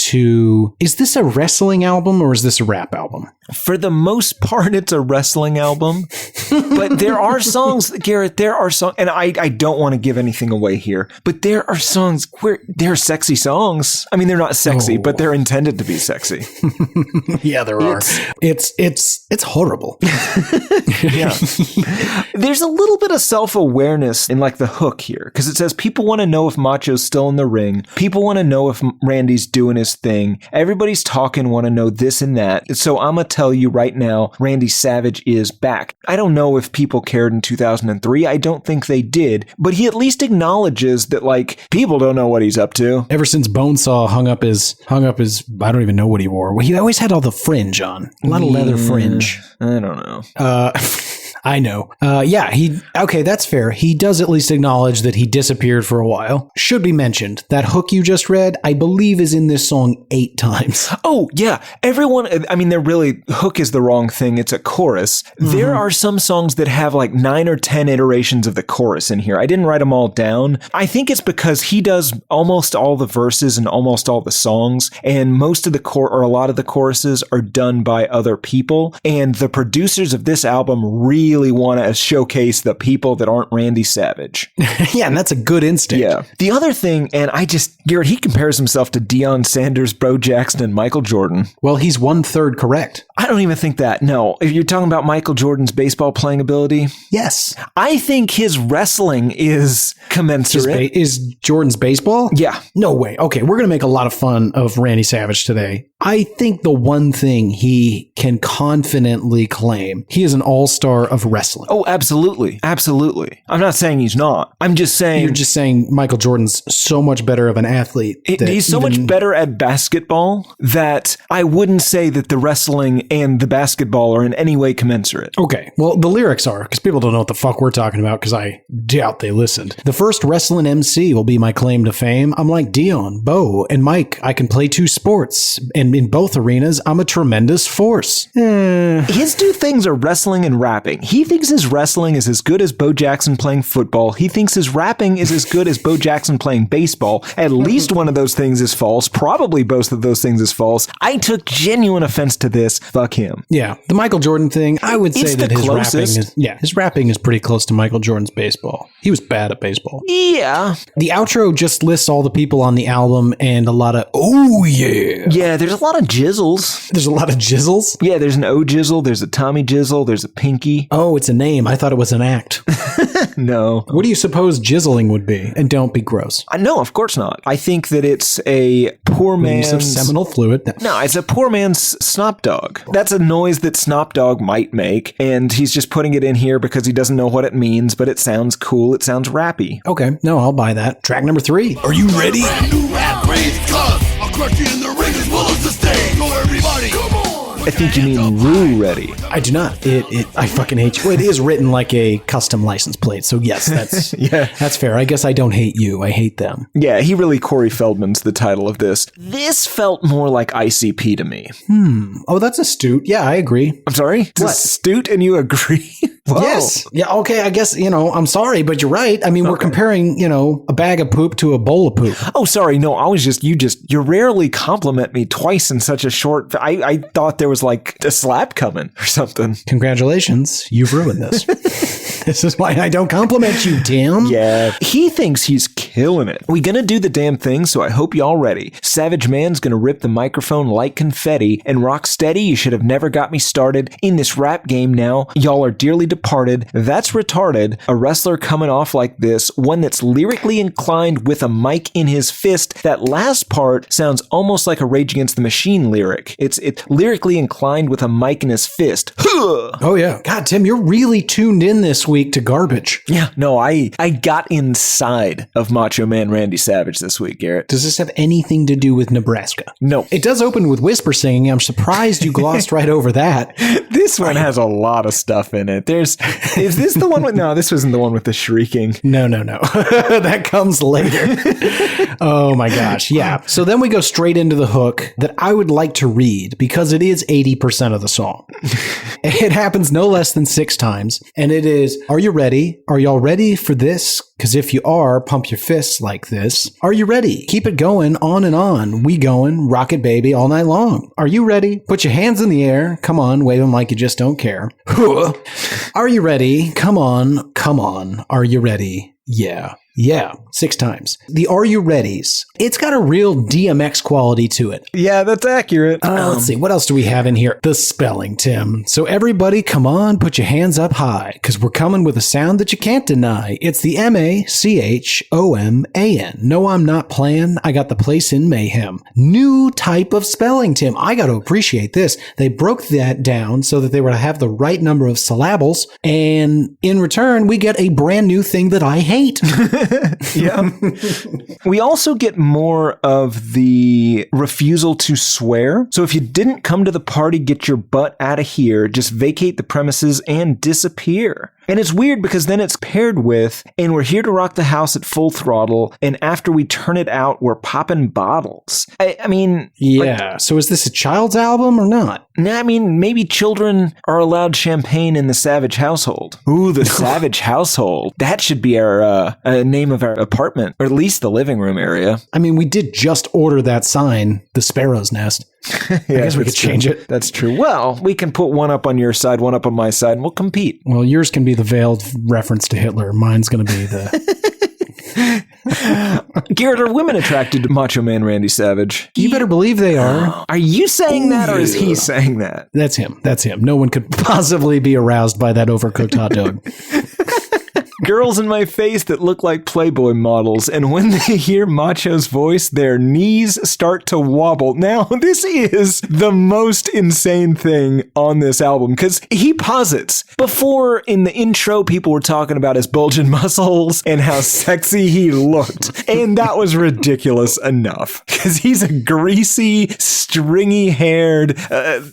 this a wrestling album or is this a rap album? For the most part, it's a wrestling album, but there are songs, Garrett, and I don't want to give anything away here, but there are songs where they're sexy songs. I mean, they're not sexy, but they're intended to be sexy. Yeah, there are. It's horrible. Yeah. There's a little bit of self-awareness in like the hook here, because it says people want to know if Macho's still in the ring. People want to know if Randy's doing his thing. Everybody's talking, want to know this and that. So I'm going to tell you right now, Randy Savage is back. I don't know if people cared in 2003. I don't think they did, but he at least acknowledges that like people don't know what he's up to. Ever since Bonesaw hung up his, I don't even know what he wore. He always had all the fringe on. A lot of leather fringe. I don't know. I know. That's fair. He does at least acknowledge that he disappeared for a while. Should be mentioned, that hook you just read, I believe is in this song 8 times. Oh, yeah. Everyone, I mean, they're really, hook is the wrong thing. It's a chorus. There are some songs that have like 9 or 10 iterations of the chorus in here. I didn't write them all down. I think it's because he does almost all the verses and almost all the songs, and most of the a lot of the choruses are done by other people. And the producers of this album really want to showcase the people that aren't Randy Savage. Yeah, and that's a good instinct. Yeah. The other thing, and Garrett, he compares himself to Deion Sanders, Bo Jackson, and Michael Jordan. Well, he's 1/3 correct. I don't even think that. No. If you're talking about Michael Jordan's baseball playing ability, Yes. I think his wrestling is commensurate. Is Jordan's baseball? Yeah. No way. Okay, we're going to make a lot of fun of Randy Savage today. I think the one thing he can confidently claim, he is an all-star of wrestling. Oh, absolutely. Absolutely. I'm not saying he's not. I'm just saying... You're just saying Michael Jordan's so much better of an athlete. He's so much better at basketball that I wouldn't say that the wrestling and the basketball are in any way commensurate. Okay, well, the lyrics are, because people don't know what the fuck we're talking about, because I doubt they listened. The first wrestling MC will be my claim to fame. I'm like Dion, Bo, and Mike. I can play two sports, and in both arenas, I'm a tremendous force. His two things are wrestling and rapping. He thinks his wrestling is as good as Bo Jackson playing football. He thinks his rapping is as good as Bo Jackson playing baseball. At least one of those things is false. Probably both of those things is false. I took genuine offense to this. Fuck him. Yeah, the Michael Jordan thing, I would say It's that the his closest. his rapping is pretty close to Michael Jordan's baseball. He was bad at baseball. Yeah. The outro just lists all the people on the album and a lot of, oh yeah. Yeah, there's a lot of jizzles. There's a lot of jizzles. Yeah, there's an O Jizzle, there's a Tommy Jizzle, there's a Pinky. Oh, it's a name. I thought it was an act. No. What do you suppose jizzling would be? And don't be gross. No, of course not. I think that it's a poor Use of man's... seminal fluid. No, it's a poor man's snot dog. That's a noise that Snop Dogg might make, and he's just putting it in here because he doesn't know what it means, but it sounds cool, it sounds rappy. Okay, no, I'll buy that. Track number 3. Are you ready? New rap craze, cuz I'll crush you in the ring as well as the stage. Go everybody, come on. I think you mean Rue Ready. I do not. I fucking hate you. It is written like a custom license plate, so yes, that's that's fair. I guess I don't hate you. I hate them. Yeah, he really Corey Feldman's the title of this. This felt more like ICP to me. Oh, that's astute. Yeah, I agree. I'm sorry? It's What? astute and you agree? Whoa. Yes. Yeah, okay, I guess, I'm sorry, but you're right. I mean, we're comparing, a bag of poop to a bowl of poop. Oh, sorry. No, I was you rarely compliment me twice in such a short... I thought there was like a slap coming or something. Congratulations, you've ruined this. This is why I don't compliment you, Tim. Yeah. He thinks he's killing it. We gonna do the damn thing, so I hope y'all ready. Savage Man's gonna rip the microphone like confetti, and rock steady, you should have never got me started. In this rap game now, y'all are dearly departed. That's retarded. A wrestler coming off like this, one that's lyrically inclined with a mic in his fist. That last part sounds almost like a Rage Against the Machine lyric. It's lyrically inclined with a mic in his fist. Oh, yeah. God, Tim, you're really tuned in this week to garbage. Yeah, no, I got inside of Macho Man Randy Savage this week, Garrett. Does this have anything to do with Nebraska? No. It does open with whisper singing. I'm surprised you glossed right over that. This one has a lot of stuff in it. Is this the one with... No, this wasn't the one with the shrieking. No. That comes later. Oh my gosh. Yeah. So then we go straight into the hook that I would like to read because it is 80% of the song. It happens no less than 6 times. And it is, are you ready? Are y'all ready for this? Because if you are, pump your fists like this. Are you ready? Keep it going on and on. We going, rock it baby all night long. Are you ready? Put your hands in the air. Come on, wave them like you just don't care. Are you ready? Come on. Are you ready? Yeah. 6 times. The Are You Readies. It's got a real DMX quality to it. Yeah, that's accurate. Let's see. What else do we have in here? The spelling, Tim. So everybody, come on, put your hands up high, because we're coming with a sound that you can't deny. It's the MACHOMAN. No, I'm not playing. I got the place in mayhem. New type of spelling, Tim. I got to appreciate this. They broke that down so that they were to have the right number of syllables, and in return, we get a brand new thing that I hate. Yeah. We also get more of the refusal to swear. So if you didn't come to the party, get your butt out of here. Just vacate the premises and disappear. And it's weird because then it's paired with, and we're here to rock the house at full throttle, and after we turn it out, we're popping bottles. I mean... Yeah, so is this a child's album or not? I mean, maybe children are allowed champagne in the Savage household. Ooh, the Savage household. That should be our name of our apartment, or at least the living room area. I mean, we did just order that sign, the Sparrow's Nest. I guess we could change it. That's true. Well, we can put one up on your side, one up on my side, and we'll compete. Well, yours can be the veiled reference to Hitler. Mine's going to be the... Garrett, are women attracted to Macho Man Randy Savage? You better believe they are. Are you saying that, or is he saying that? That's him. That's him. No one could possibly be aroused by that overcooked hot dog. Girls in my face that look like Playboy models, and when they hear Macho's voice, their knees start to wobble. Now, this is the most insane thing on this album, because he posits. Before, in the intro, people were talking about his bulging muscles and how sexy he looked, and that was ridiculous enough, because he's a greasy, stringy-haired...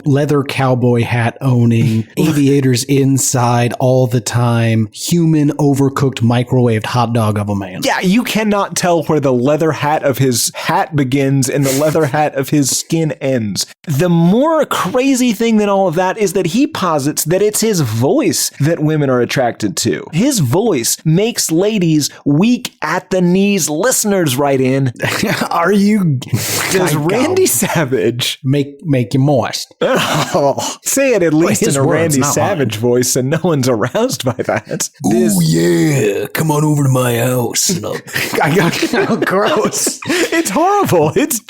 leather cowboy hat owning, aviators inside all the time, human overcooked microwaved hot dog of a man. Yeah, you cannot tell where the leather hat of his hat begins and the leather hat of his skin ends. The more crazy thing than all of that is that he posits that it's his voice that women are attracted to. His voice makes ladies weak at the knees. Listeners write in. Are you... Does Randy Savage make you moist? Oh, say it at least in a Randy Savage voice and no one's aroused by that. Oh yeah, come on over to my house. I got gross. It's horrible. It's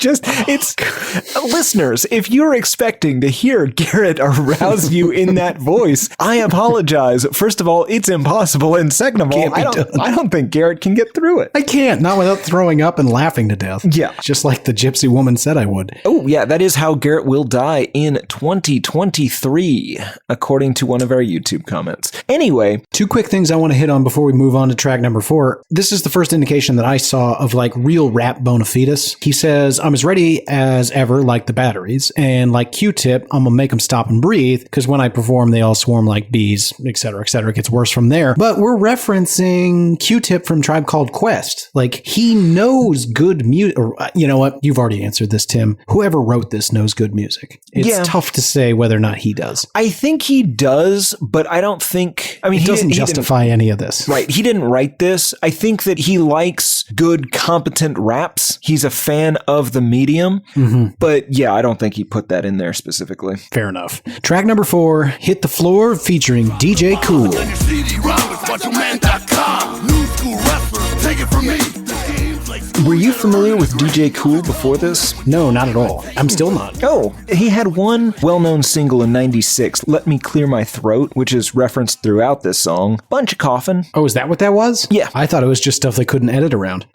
listeners, if you're expecting to hear Garrett arouse you in that voice, I apologize. First of all, it's impossible. And second of all, I don't think Garrett can get through it. I can't, not without throwing up and laughing to death. Yeah. Just like the gypsy woman said I would. Oh, yeah, that is how Garrett will die in 2023, according to one of our YouTube comments. Anyway, two quick things I want to hit on before we move on to track number 4. This is the first indication that I saw of like real rap bona fides. He says, I'm as ready as ever, like the batteries, and like Q-Tip, I'm gonna make them stop and breathe, because when I perform, they all swarm like bees, etc., etc. It gets worse from there. But we're referencing Q-Tip from Tribe Called Quest. Like, he knows good music. You know what? You've already answered this, Tim. Whoever wrote this knows good music. It's tough to say whether or not he does. I think he does, but I don't think... I mean, he doesn't justify any of this. Right. He didn't write this. I think that he likes good, competent raps. He's a fan of the medium. Mm-hmm. But yeah, I don't think he put that in there specifically. Fair enough. Track number 4, Hit the Floor, featuring DJ Cool. Were you familiar with DJ Cool before this? No, not at all. I'm still not. Oh, he had one well-known single in 96, Let Me Clear My Throat, which is referenced throughout this song. Bunch of coughing. Oh, is that what that was? Yeah. I thought it was just stuff they couldn't edit around.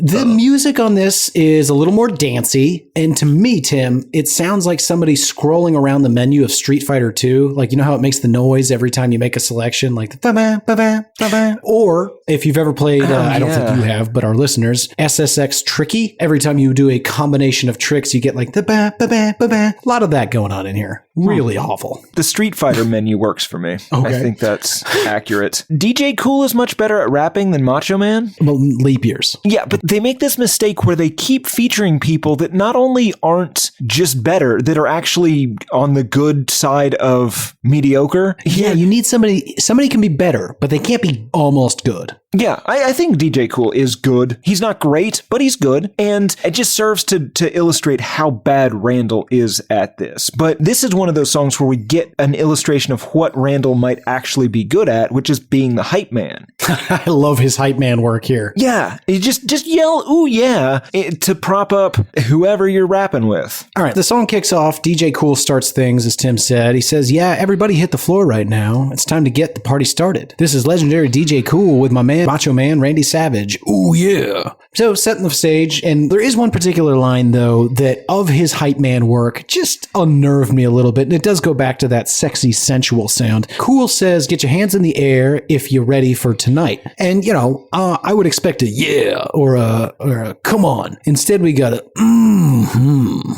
The music on this is a little more dancey, and to me, Tim, it sounds like somebody scrolling around the menu of Street Fighter 2. Like, you know how it makes the noise every time you make a selection? Like, the ba-ba, ba-ba, ba-ba. Or, if you've ever played, I don't think you have, but our listeners, SSX Tricky. Every time you do a combination of tricks, you get like the ba, ba-ba, ba-ba. A lot of that going on in here. Really awful. The Street Fighter menu works for me. Okay. I think that's accurate. DJ Cool is much better at rapping than Macho Man. Well, leap years. Yeah, but they make this mistake where they keep featuring people that not only aren't just better, that are actually on the good side of mediocre. Yeah, you need somebody can be better, but they can't be almost good. Yeah, I think DJ Cool is good. He's not great, but he's good. And it just serves to illustrate how bad Randall is at this. But this is one of those songs where we get an illustration of what Randall might actually be good at, which is being the hype man. I love his hype man work here. Yeah, you just yell, ooh yeah, to prop up whoever you're rapping with. All right, the song kicks off. DJ Cool starts things, as Tim said. He says, yeah, everybody hit the floor right now. It's time to get the party started. This is legendary DJ Cool with my man, Macho Man Randy Savage. Ooh, yeah. So, setting the stage, and there is one particular line, though, that of his hype man work just unnerved me a little bit, and it does go back to that sexy, sensual sound. Cool says, get your hands in the air if you're ready for tonight. And, you know, I would expect a yeah or a come on. Instead, we got a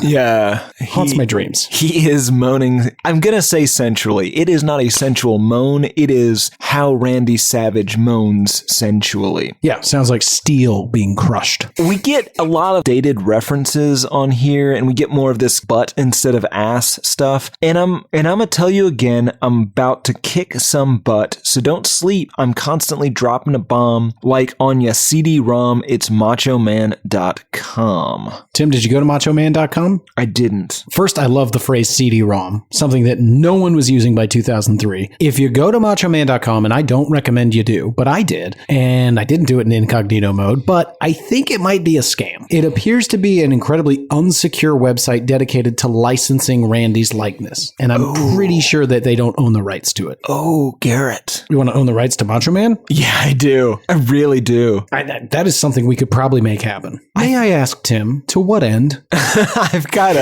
Yeah. Haunts my dreams. He is moaning. I'm going to say sensually. It is not a sensual moan. It is how Randy Savage moans sensually. Yeah, sounds like steel being crushed. We get a lot of dated references on here, and we get more of this butt instead of ass stuff. And I'm going to tell you again, I'm about to kick some butt, so don't sleep. I'm constantly dropping a bomb like on your CD-ROM. It's machoman.com. Tim, did you go to machoman.com? I didn't. First, I love the phrase CD-ROM, something that no one was using by 2003. If you go to machoman.com, and I don't recommend you do, but I did, and I didn't do it in incognito mode, but I think it might be a scam. It appears to be an incredibly unsecure website dedicated to licensing Randy's likeness, and I'm pretty sure that they don't own the rights to it. Oh, Garrett. You want to own the rights to Macho Man? Yeah, I do. I really do. That is something we could probably make happen. May I ask, Tim, to what end? I've got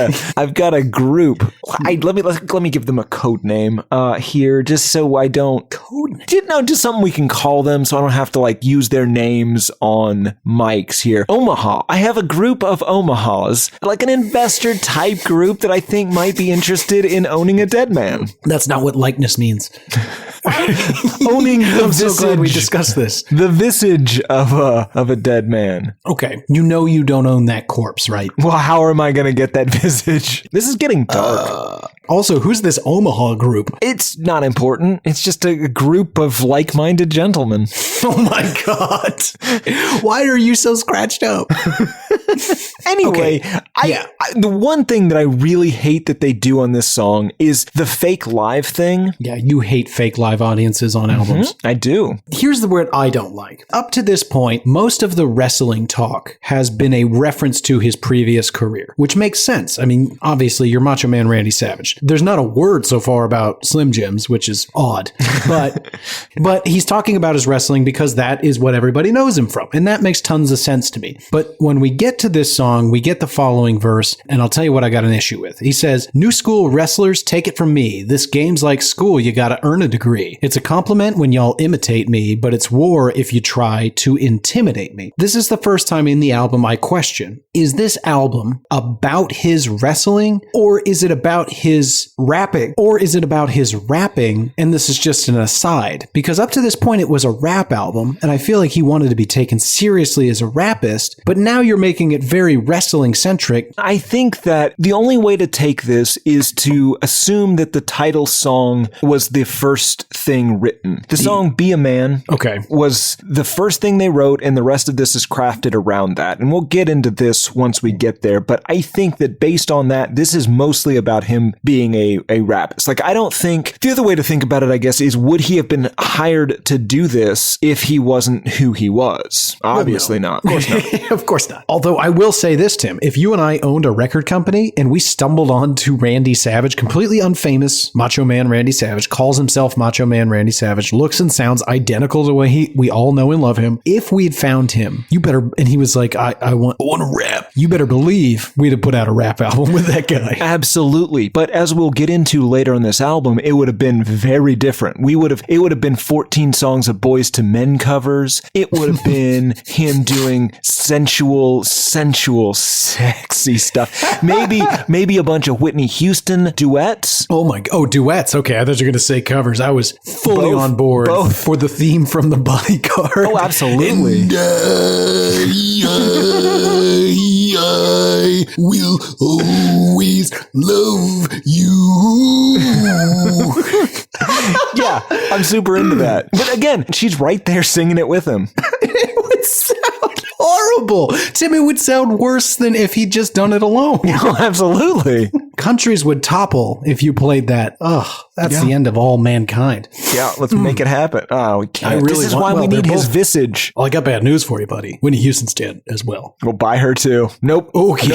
a group. Let me give them a code name here, just so I don't just something we can call them, so I don't have to like use their names on mics here. Omaha. I have a group of Omahas, like an investor type group that I think might be interested in owning a dead man. That's not what likeness means. Owning the I'm visage. so glad we discussed this. The visage of a dead man. Okay, you know you don't own that corpse, right? Well, how am I going to get that visage? This is getting dark. Also, who's this Omaha group? It's not important. It's just a group of like-minded gentlemen. Oh my God. Why are you so scratched up? Anyway, Okay. the one thing that I really hate that they do on this song is the fake live thing. Yeah, you hate fake live audiences on albums. I do. Here's the word I don't like. Up to this point, most of the wrestling talk has been a reference to his previous career, which makes sense. I mean, obviously, you're Macho Man Randy Savage. There's not a word so far about Slim Jims, which is odd. But he's talking about his wrestling because that is what everybody knows him from. And that makes tons of sense to me. But when we get to this song, we get the following verse, and I'll tell you what I got an issue with. He says, "New school wrestlers, take it from me. This game's like school. You gotta earn a degree. It's a compliment when y'all imitate me, but it's war if you try to intimidate me." This is the first time in the album I question, is this album about his wrestling, or is it about his rapping? Or is it about his rapping, and this is just an aside? Because up to this point, it was a rap album, and I feel like he wanted to be taken seriously as a rappist, but now you're making it very wrestling-centric. I think that the only way to take this is to assume that the title song was the first thing written. The song Be a Man was the first thing they wrote, and the rest of this is crafted around that. And we'll get into this once we get there, but I think that based on that, this is mostly about him being a rapist. Like, I don't think, the other way to think about it, I guess, is would he have been hired to do this if he wasn't who he was? Obviously not. Of course not. Of course not. Although I will say this, Tim, if you and I owned a record company and we stumbled onto Randy Savage, completely unfamous Macho Man Randy Savage, calls himself Macho Man Randy Savage, looks and sounds identical to the way we all know and love him. If we'd found him, and he was like, I want to rap, you better believe we'd have put out a rap album with that guy. Absolutely. But as we'll get into later on this album, it would have been very different. It would have been 14 songs of Boys to Men covers. It would have been him doing sensual, sexy stuff. Maybe a bunch of Whitney Houston duets. Oh, duets. Okay, I thought you were going to say covers. I was fully on board for the theme from The Bodyguard. Oh, absolutely. And I will always love you. Yeah, I'm super into that. But again, she's right there singing it with him. It would sound horrible. Tim, it would sound worse than if he'd just done it alone. Oh, absolutely. Countries would topple if you played that. Ugh, that's the end of all mankind. Yeah, let's make it happen. Oh, we can't. Really this is why we need his visage. Well, I got bad news for you, buddy. Whitney Houston's dead as well. We'll buy her too. Nope. Okay.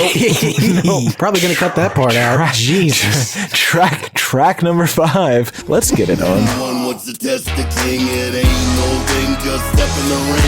Nope. Probably going to cut that part out. Jesus. Track number 5. Let's get it on. One wants to test the king. It ain't no thing, just step in the ring.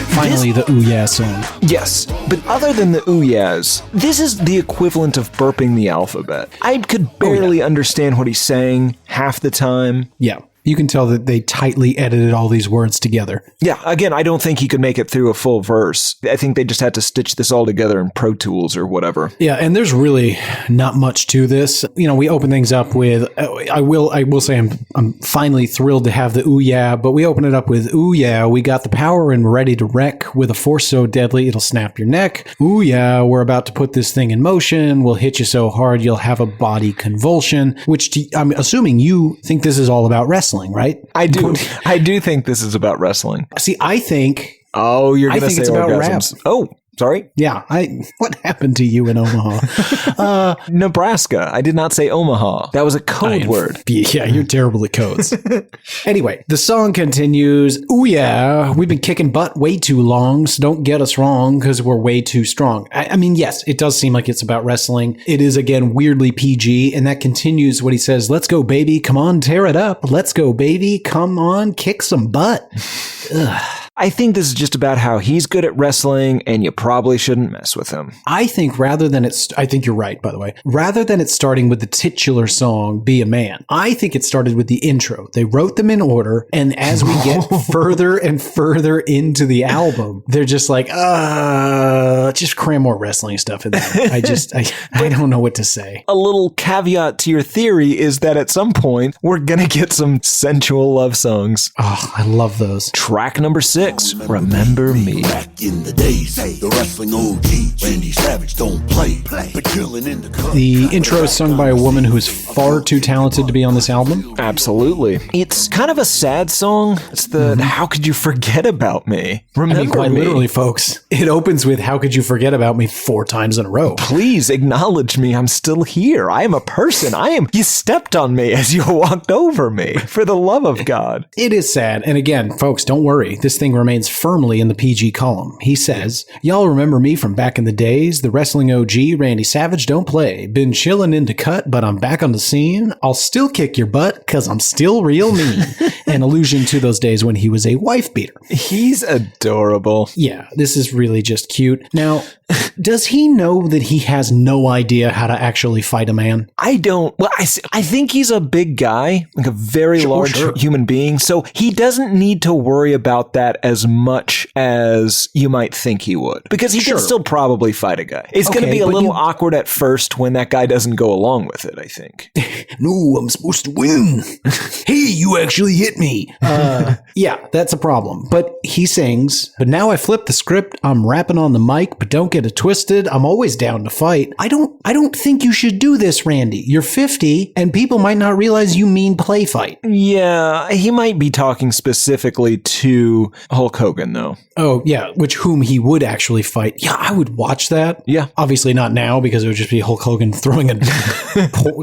Finally, the Ooh Yeah song. Yes, but other than the ooh yeahs, this is the equivalent of burping the alphabet. I could barely understand what he's saying half the time. Yeah. You can tell that they tightly edited all these words together. Yeah, again, I don't think he could make it through a full verse. I think they just had to stitch this all together in Pro Tools or whatever. Yeah, and there's really not much to this. You know, we open things up with, I will say I'm finally thrilled to have the ooh yeah, but we open it up with, ooh yeah, we got the power and we're ready to wreck with a force so deadly it'll snap your neck. Ooh yeah, we're about to put this thing in motion. We'll hit you so hard you'll have a body convulsion, which I'm assuming you think this is all about wrestling. Right? I do think this is about wrestling. See, I think... Oh, you're going to say it's orgasms. about rap. Oh, Sorry? Yeah, what happened to you in Omaha? Nebraska. I did not say Omaha. That was a code word. Yeah, you're terrible at codes. Anyway, the song continues. Ooh yeah, we've been kicking butt way too long, so don't get us wrong because we're way too strong. I mean, yes, it does seem like it's about wrestling. It is, again, weirdly PG, and that continues what he says, let's go, baby, come on, tear it up. Let's go, baby, come on, kick some butt. Ugh. I think this is just about how he's good at wrestling and you probably shouldn't mess with him. I think I think you're right, by the way. Rather than it starting with the titular song, Be a Man, I think it started with the intro. They wrote them in order, and as we get further and further into the album, they're just like, just cram more wrestling stuff in there. I don't know what to say. A little caveat to your theory is that at some point, we're gonna get some sensual love songs. Oh, I love those. Track number 6. Remember Me. Back in the days, the wrestling OG, Randy Savage don't play. The killing in the cut. The intro is sung by a woman who is far too talented to be on this album. Absolutely. It's kind of a sad song. It's the How Could You Forget About Me? Remember quite me. literally, folks. It opens with How Could You Forget About Me 4 times in a row. Please acknowledge me. I'm still here. I am a person. You stepped on me as you walked over me. For the love of God. It is sad. And again, folks, don't worry. This thing remains firmly in the PG column. He says, y'all remember me from back in the days? The wrestling OG, Randy Savage don't play. Been chilling into cut, but I'm back on the scene. I'll still kick your butt because I'm still real mean. An allusion to those days when he was a wife beater. He's adorable. Yeah, this is really just cute. Now, does he know that he has no idea how to actually fight a man? I don't. Well, I think he's a big guy, like a very large human being. So he doesn't need to worry about that as much as you might think he would. Because he can still probably fight a guy. It's going to be a little awkward at first when that guy doesn't go along with it, I think. No, I'm supposed to win. Hey, you actually hit me. Yeah, that's a problem. But he sings, but now I flip the script. I'm rapping on the mic, but don't get it twisted. I'm always down to fight. I don't think you should do this, Randy. You're 50 and people might not realize you mean play fight. Yeah, he might be talking specifically to Hulk Hogan, though. Oh, yeah, whom he would actually fight. Yeah, I would watch that. Yeah. Obviously not now because it would just be Hulk Hogan throwing an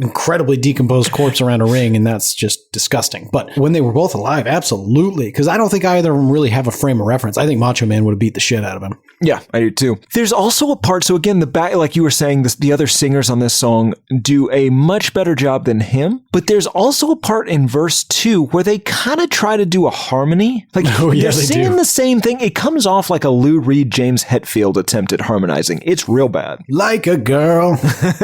incredibly decomposed corpse around a ring, and that's just disgusting. But when they were both alive, absolutely, because I don't think either of them really have a frame of reference. I think Macho Man would have beat the shit out of him. Yeah, I do too. There's also a part, so again, the back, like you were saying, the other singers on this song do a much better job than him, but there's also a part in verse 2 where they kind of try to do a harmony. Like, they're singing the same thing. It comes off like a Lou Reed, James Hetfield attempt at harmonizing. It's real bad. Like a girl.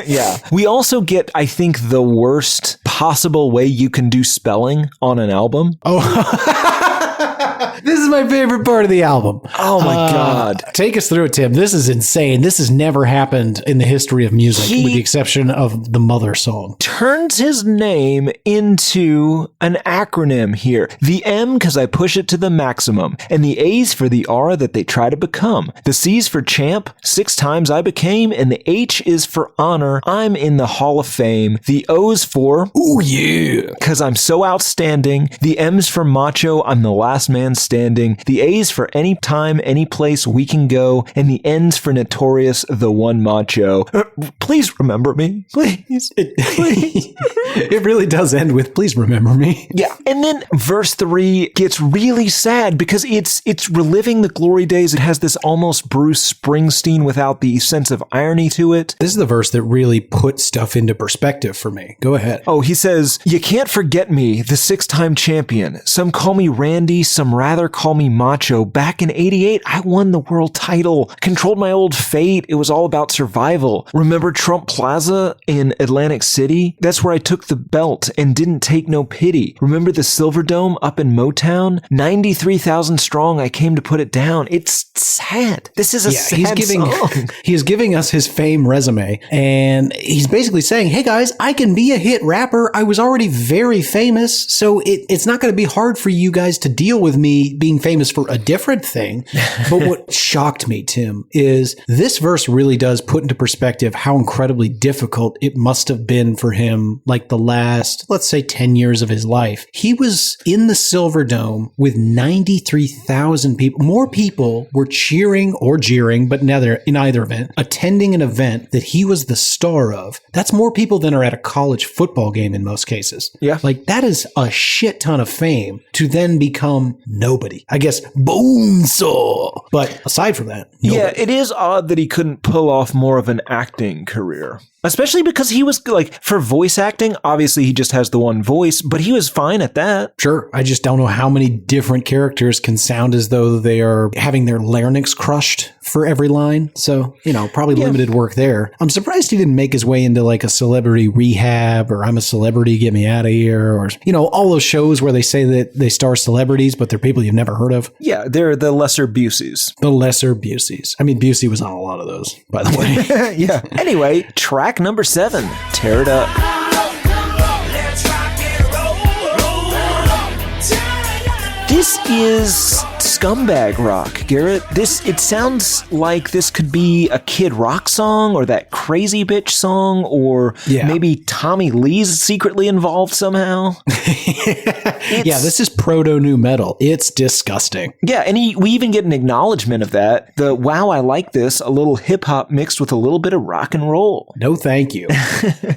Yeah. We also get, I think, the worst possible way you can do spelling on an album. Oh, this is my favorite part of the album. Oh my God. Take us through it, Tim. This is insane. This has never happened in the history of music, with the exception of the Mother song. Turns his name into an acronym here. The M, because I push it to the maximum, and the A's for the R that they try to become. The C's for champ, 6 times I became, and the H is for honor. I'm in the Hall of Fame. The O's for, ooh yeah, because I'm so outstanding. The M's for macho, I'm the last man standing. The A's for any time, any place we can go, and the N's for notorious, the one macho. Please remember me, please. Please. It really does end with please remember me. Yeah. And then verse 3 gets really sad because it's reliving the glory days. It has this almost Bruce Springsteen without the sense of irony to it. This is the verse that really put stuff into perspective for me. Go ahead. Oh, he says, you can't forget me, the 6-time champion. Some call me Randy, some rather call me Macho. Back in 88, I won the world title, controlled my old fate. It was all about survival. Remember Trump Plaza in Atlantic City? That's where I took the belt and didn't take no pity. Remember the Silverdome up in Motown? 93,000 strong, I came to put it down. It's sad. This is a sad song. He's giving us his fame resume, and he's basically saying, hey guys, I can be a hit rapper. I was already very famous, so it's not going to be hard for you guys to deal with me being famous for a different thing. But what shocked me, Tim, is this verse really does put into perspective how incredibly difficult it must have been for him, like the last, let's say, 10 years of his life. He was in the Silver Dome with 93,000 people. More people were cheering or jeering, but in either event, attending an event that he was the star of. That's more people than are at a college football game in most cases. Yeah. Like, that is a shit ton of fame to then become nobody. I guess Bonesaw. But aside from that, nobody. Yeah, it is odd that he couldn't pull off more of an acting career. Especially because he was, like, for voice acting, obviously he just has the one voice, but he was fine at that. Sure. I just don't know how many different characters can sound as though they are having their larynx crushed for every line. So, probably limited work there. I'm surprised he didn't make his way into, like, a Celebrity Rehab or I'm a Celebrity, Get Me Out of Here, or, all those shows where they say that they star celebrities, but they're people you've never heard of. Yeah, they're the lesser Buseys. The lesser Buseys. I mean, Busey was on a lot of those, by the way. Yeah. Anyway, track number 7, Tear It Up. This is scumbag rock, Garrett. It sounds like this could be a Kid Rock song or that Crazy Bitch song, or maybe Tommy Lee's secretly involved somehow. Yeah, this is proto nu metal. It's disgusting. Yeah, and we even get an acknowledgement of that. The wow, I like this, a little hip hop mixed with a little bit of rock and roll. No, thank you.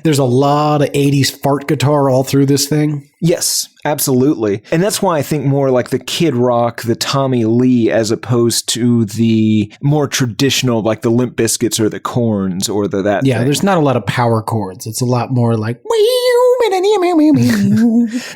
There's a lot of 80s fart guitar all through this thing. Yes, absolutely. And that's why I think more like the Kid Rock, the Tommy Lee, as opposed to the more traditional, like the Limp Bizkits or the Korns or that Yeah, thing. There's not a lot of power chords. It's a lot more like...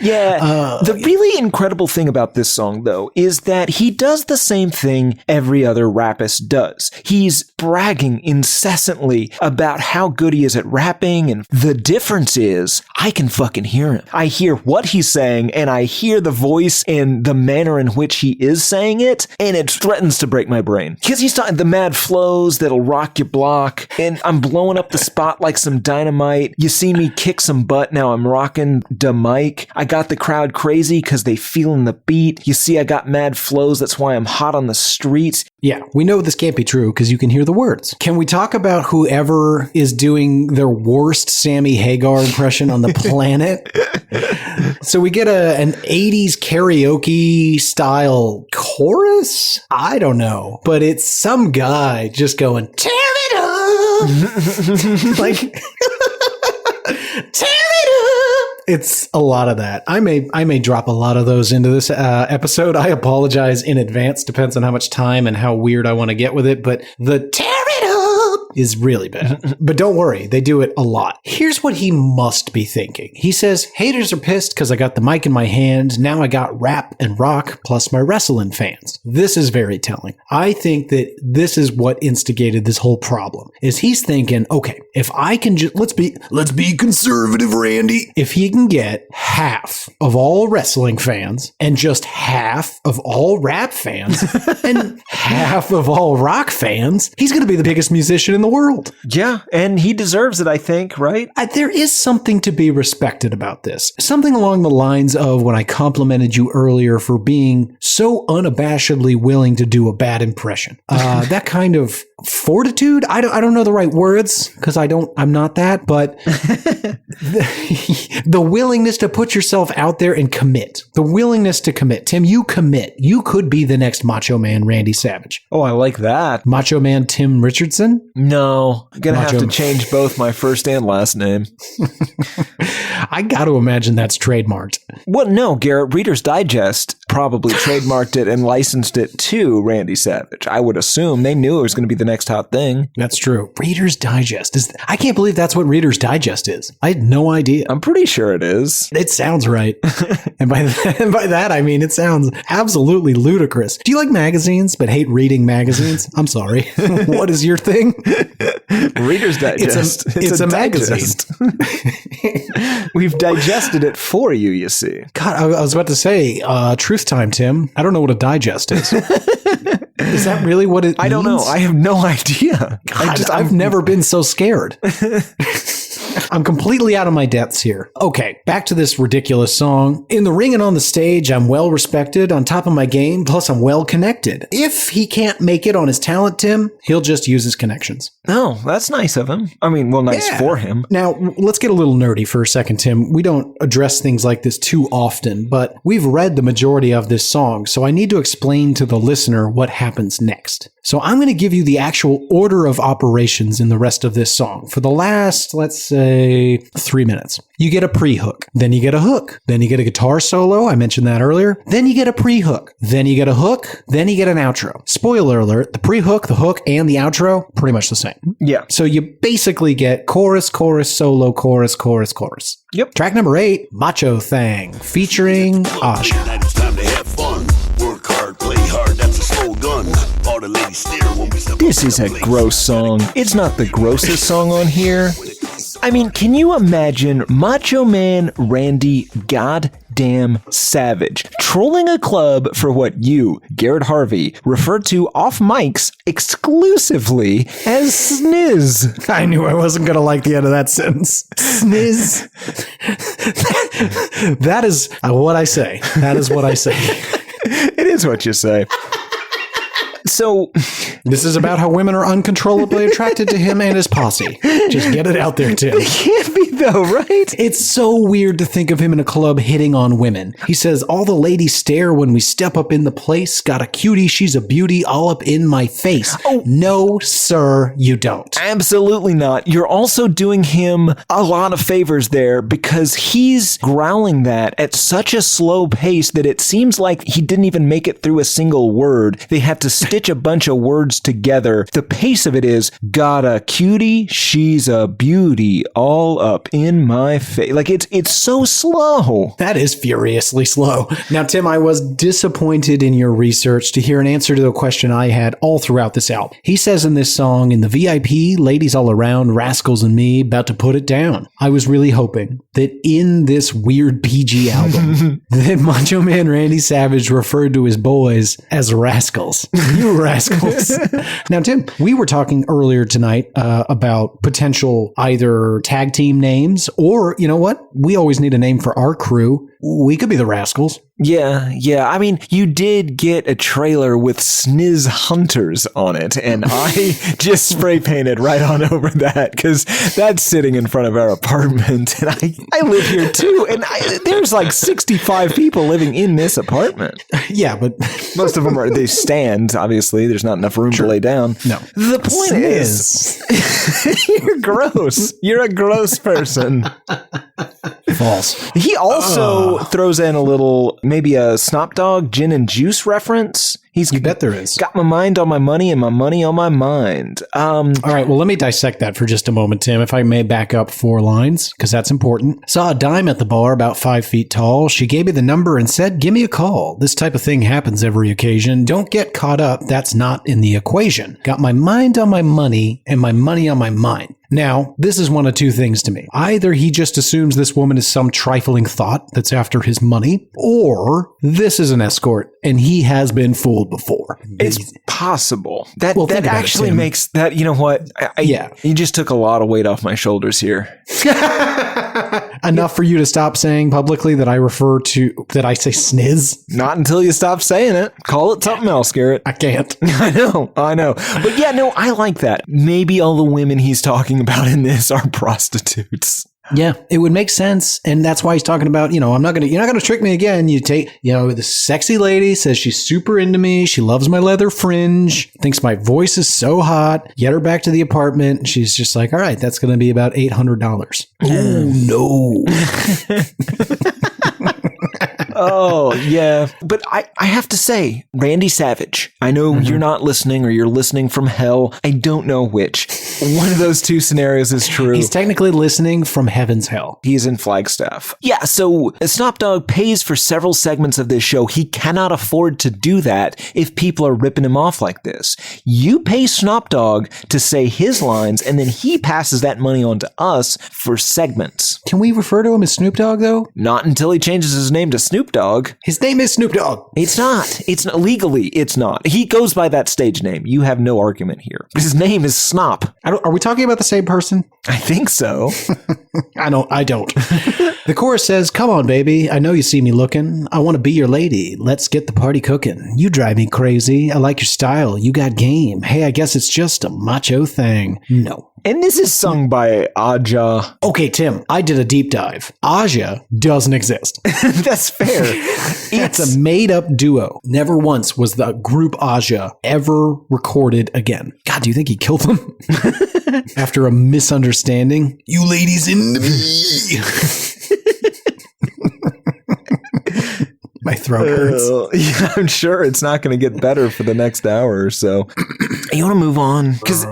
Yeah. The really incredible thing about this song, though, is that he does the same thing every other rappist does. He's bragging incessantly about how good he is at rapping, and the difference is I can fucking hear him. I hear what he's saying, and I hear the voice and the manner in which he is saying it, and it threatens to break my brain. Because he's talking the mad flows that'll rock your block, and I'm blowing up the spot like some dynamite. You see me kick some butt, now I'm rocking the mic. I got the crowd crazy because they feeling the beat. You see I got mad flows, that's why I'm hot on the streets. Yeah, we know this can't be true because you can hear the words. Can we talk about whoever is doing their worst Sammy Hagar impression on the planet? So we get an 80s karaoke style chorus? I don't know. But it's some guy just going, tear it up! Like, tear it up! It's a lot of that. I may drop a lot of those into this episode. I apologize in advance. Depends on how much time and how weird I want to get with it. But the tear it up is really bad. But don't worry, they do it a lot. Here's what he must be thinking. He says, haters are pissed because I got the mic in my hand. Now I got rap and rock plus my wrestling fans. This is very telling. I think that this is what instigated this whole problem. Is he's thinking, okay, if I can just let's be conservative, Randy. If he can get half of all wrestling fans and just half of all rap fans and half of all rock fans, he's going to be the biggest musician in the world. Yeah, and he deserves it, I think, right? There is something to be respected about this. Something along the lines of when I complimented you earlier for being so unabashedly willing to do a bad impression. That kind of fortitude. I don't know the right words because I'm not that, but the willingness to put yourself out there and commit. The willingness to commit. Tim, you commit. You could be the next Macho Man Randy Savage. Oh, I like that. Macho Man Tim Richardson? No, I'm going to have to change both my first and last name. I got to imagine that's trademarked. Well, no, Garrett, Reader's Digest probably trademarked it and licensed it to Randy Savage. I would assume they knew it was going to be the next hot thing. That's true. Reader's Digest. I can't believe that's what Reader's Digest is. I had no idea. I'm pretty sure it is. It sounds right. and by that, I mean, it sounds absolutely ludicrous. Do you like magazines but hate reading magazines? I'm sorry. What is your thing? Reader's Digest. It's a magazine. We've digested it for you, you see. God, I was about to say, truth time, Tim. I don't know what a digest is. Is that really what it means? I don't know. I have no idea. God, I've never been so scared. I'm completely out of my depths here. Okay, back to this ridiculous song. In the ring and on the stage, I'm well respected, on top of my game, plus I'm well connected. If he can't make it on his talent, Tim, he'll just use his connections. Oh, that's nice of him. I mean, well, nice for him. Now, let's get a little nerdy for a second, Tim. We don't address things like this too often, but we've read the majority of this song, so I need to explain to the listener what happens next. So I'm going to give you the actual order of operations in the rest of this song for the last, let's say, 3 minutes. You get a pre-hook, then you get a hook, then you get a guitar solo, I mentioned that earlier, then you get a pre-hook, then you get a hook, then you get an outro. Spoiler alert, the pre-hook, the hook, and the outro, pretty much the same. Yeah. So you basically get chorus, chorus, solo, chorus, chorus, chorus. Yep. Track number 8, Macho Thang, featuring Aja. It's time to have fun. Work hard, play hard, that's a slogan. All the ladies stare when we step This up is to a the place. gross song. It's not the grossest song on here. I mean, can you imagine Macho Man Randy Goddamn Savage trolling a club for what you, Garrett Harvey, referred to off mics exclusively as sniz? I knew I wasn't going to like the end of that sentence. Sniz. That is what I say. That is what I say. It is what you say. So, This is about how women are uncontrollably attracted to him and his posse. Just get it out there, Tim. it can't be though, right? It's so weird to think of him in a club hitting on women. He says, all the ladies stare when we step up in the place. Got a cutie, she's a beauty, all up in my face. Oh, no, sir, you don't. Absolutely not. You're also doing him a lot of favors there because he's growling that at such a slow pace that it seems like he didn't even make it through a single word. They had to stitch a bunch of words together. The pace of it is, got a cutie, she's a beauty, all up in my face. Like it's so slow. That is furiously slow. Now, Tim, I was disappointed in your research to hear an answer to the question I had all throughout this album. He says in this song, in the VIP, ladies all around, rascals and me, about to put it down. I was really hoping that in this weird PG album, that Macho Man Randy Savage referred to his boys as rascals. You rascals. Now, Tim, we were talking earlier tonight about potential either tag team names or, you know what? We always need a name for our crew. We could be the Rascals. Yeah. I mean, you did get a trailer with Sniz Hunters on it, and I just spray painted right on over that because that's sitting in front of our apartment, and I live here too, and there's like 65 people living in this apartment. Yeah, but most of them they stand. Obviously, there's not enough room to lay down. No. The point is, you're gross. You're a gross person. False. He also throws in a little, maybe a Snoop Dogg gin and juice reference. You bet there is. Got my mind on my money and my money on my mind. All right, well, let me dissect that for just a moment, Tim, if I may back up 4 lines, because that's important. Saw a dime at the bar about 5 feet tall. She gave me the number and said, give me a call. This type of thing happens every occasion. Don't get caught up. That's not in the equation. Got my mind on my money and my money on my mind. Now, this is one of 2 things to me. Either he just assumes this woman is some trifling thought that's after his money, or this is an escort and he has been fooled before. It's possible. That think about actually it, Tim. makes that, you know what? Yeah. You just took a lot of weight off my shoulders here. Enough for you to stop saying publicly that I say sniz? Not until you stop saying it. Call it something else, Garrett. I can't. I know. But yeah, no, I like that. Maybe all the women he's talking about in this are prostitutes. Yeah, it would make sense. And that's why he's talking about, you're not going to trick me again. You take, the sexy lady says she's super into me. She loves my leather fringe, thinks my voice is so hot. Get her back to the apartment. And she's just like, all right, that's going to be about $800. Oh, no. Oh, yeah. But I have to say, Randy Savage, I know you're not listening or you're listening from hell. I don't know which. One of those 2 scenarios is true. He's technically listening from heaven's hell. He's in Flagstaff. Yeah, so Snoop Dogg pays for several segments of this show. He cannot afford to do that if people are ripping him off like this. You pay Snoop Dogg to say his lines, and then he passes that money on to us for segments. Can we refer to him as Snoop Dogg, though? Not until he changes his name to Snoop Snoop Dogg. His name is Snoop Dogg. It's not. It's not. Legally, it's not. He goes by that stage name. You have no argument here. But his name is Snop. Are we talking about the same person? I think so. I don't. The chorus says, come on, baby. I know you see me looking. I want to be your lady. Let's get the party cooking. You drive me crazy. I like your style. You got game. Hey, I guess it's just a macho thing. No. And this is sung by Aja. Okay, Tim, I did a deep dive. Aja doesn't exist. That's fair. It's a made-up duo. Never once was the group Aja ever recorded again. God, do you think he killed them? After a misunderstanding? You ladies in me! My throat hurts. Yeah, I'm sure it's not going to get better for the next hour or so. You want to move on? Because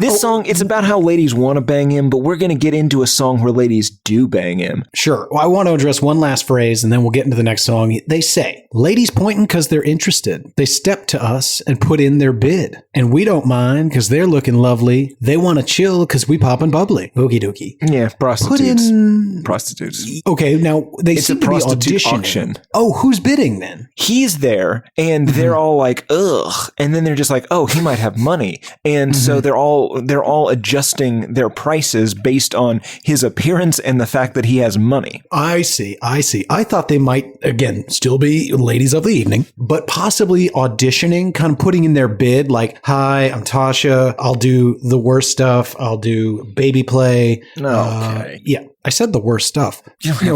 this song, it's about how ladies want to bang him, but we're going to get into a song where ladies do bang him. Sure. Well, I want to address one last phrase, and then we'll get into the next song. They say, ladies pointing because they're interested. They step to us and put in their bid. And we don't mind because they're looking lovely. They want to chill because we poppin' bubbly. Okie dokie. Yeah, prostitutes. Prostitutes. Okay, now they It's seem a to be prostitute auditioning. auction. Oh, who's bidding then? He's there, and they're all like, ugh. And then they're just like, oh, he might have money. And so they're all adjusting their prices based on his appearance and the fact that he has money. I see. I thought they might, again, still be ladies of the evening, but possibly auditioning, kind of putting in their bid, like, hi, I'm Tasha. I'll do the worst stuff. I'll do baby play. Okay. Yeah. I said the worst stuff,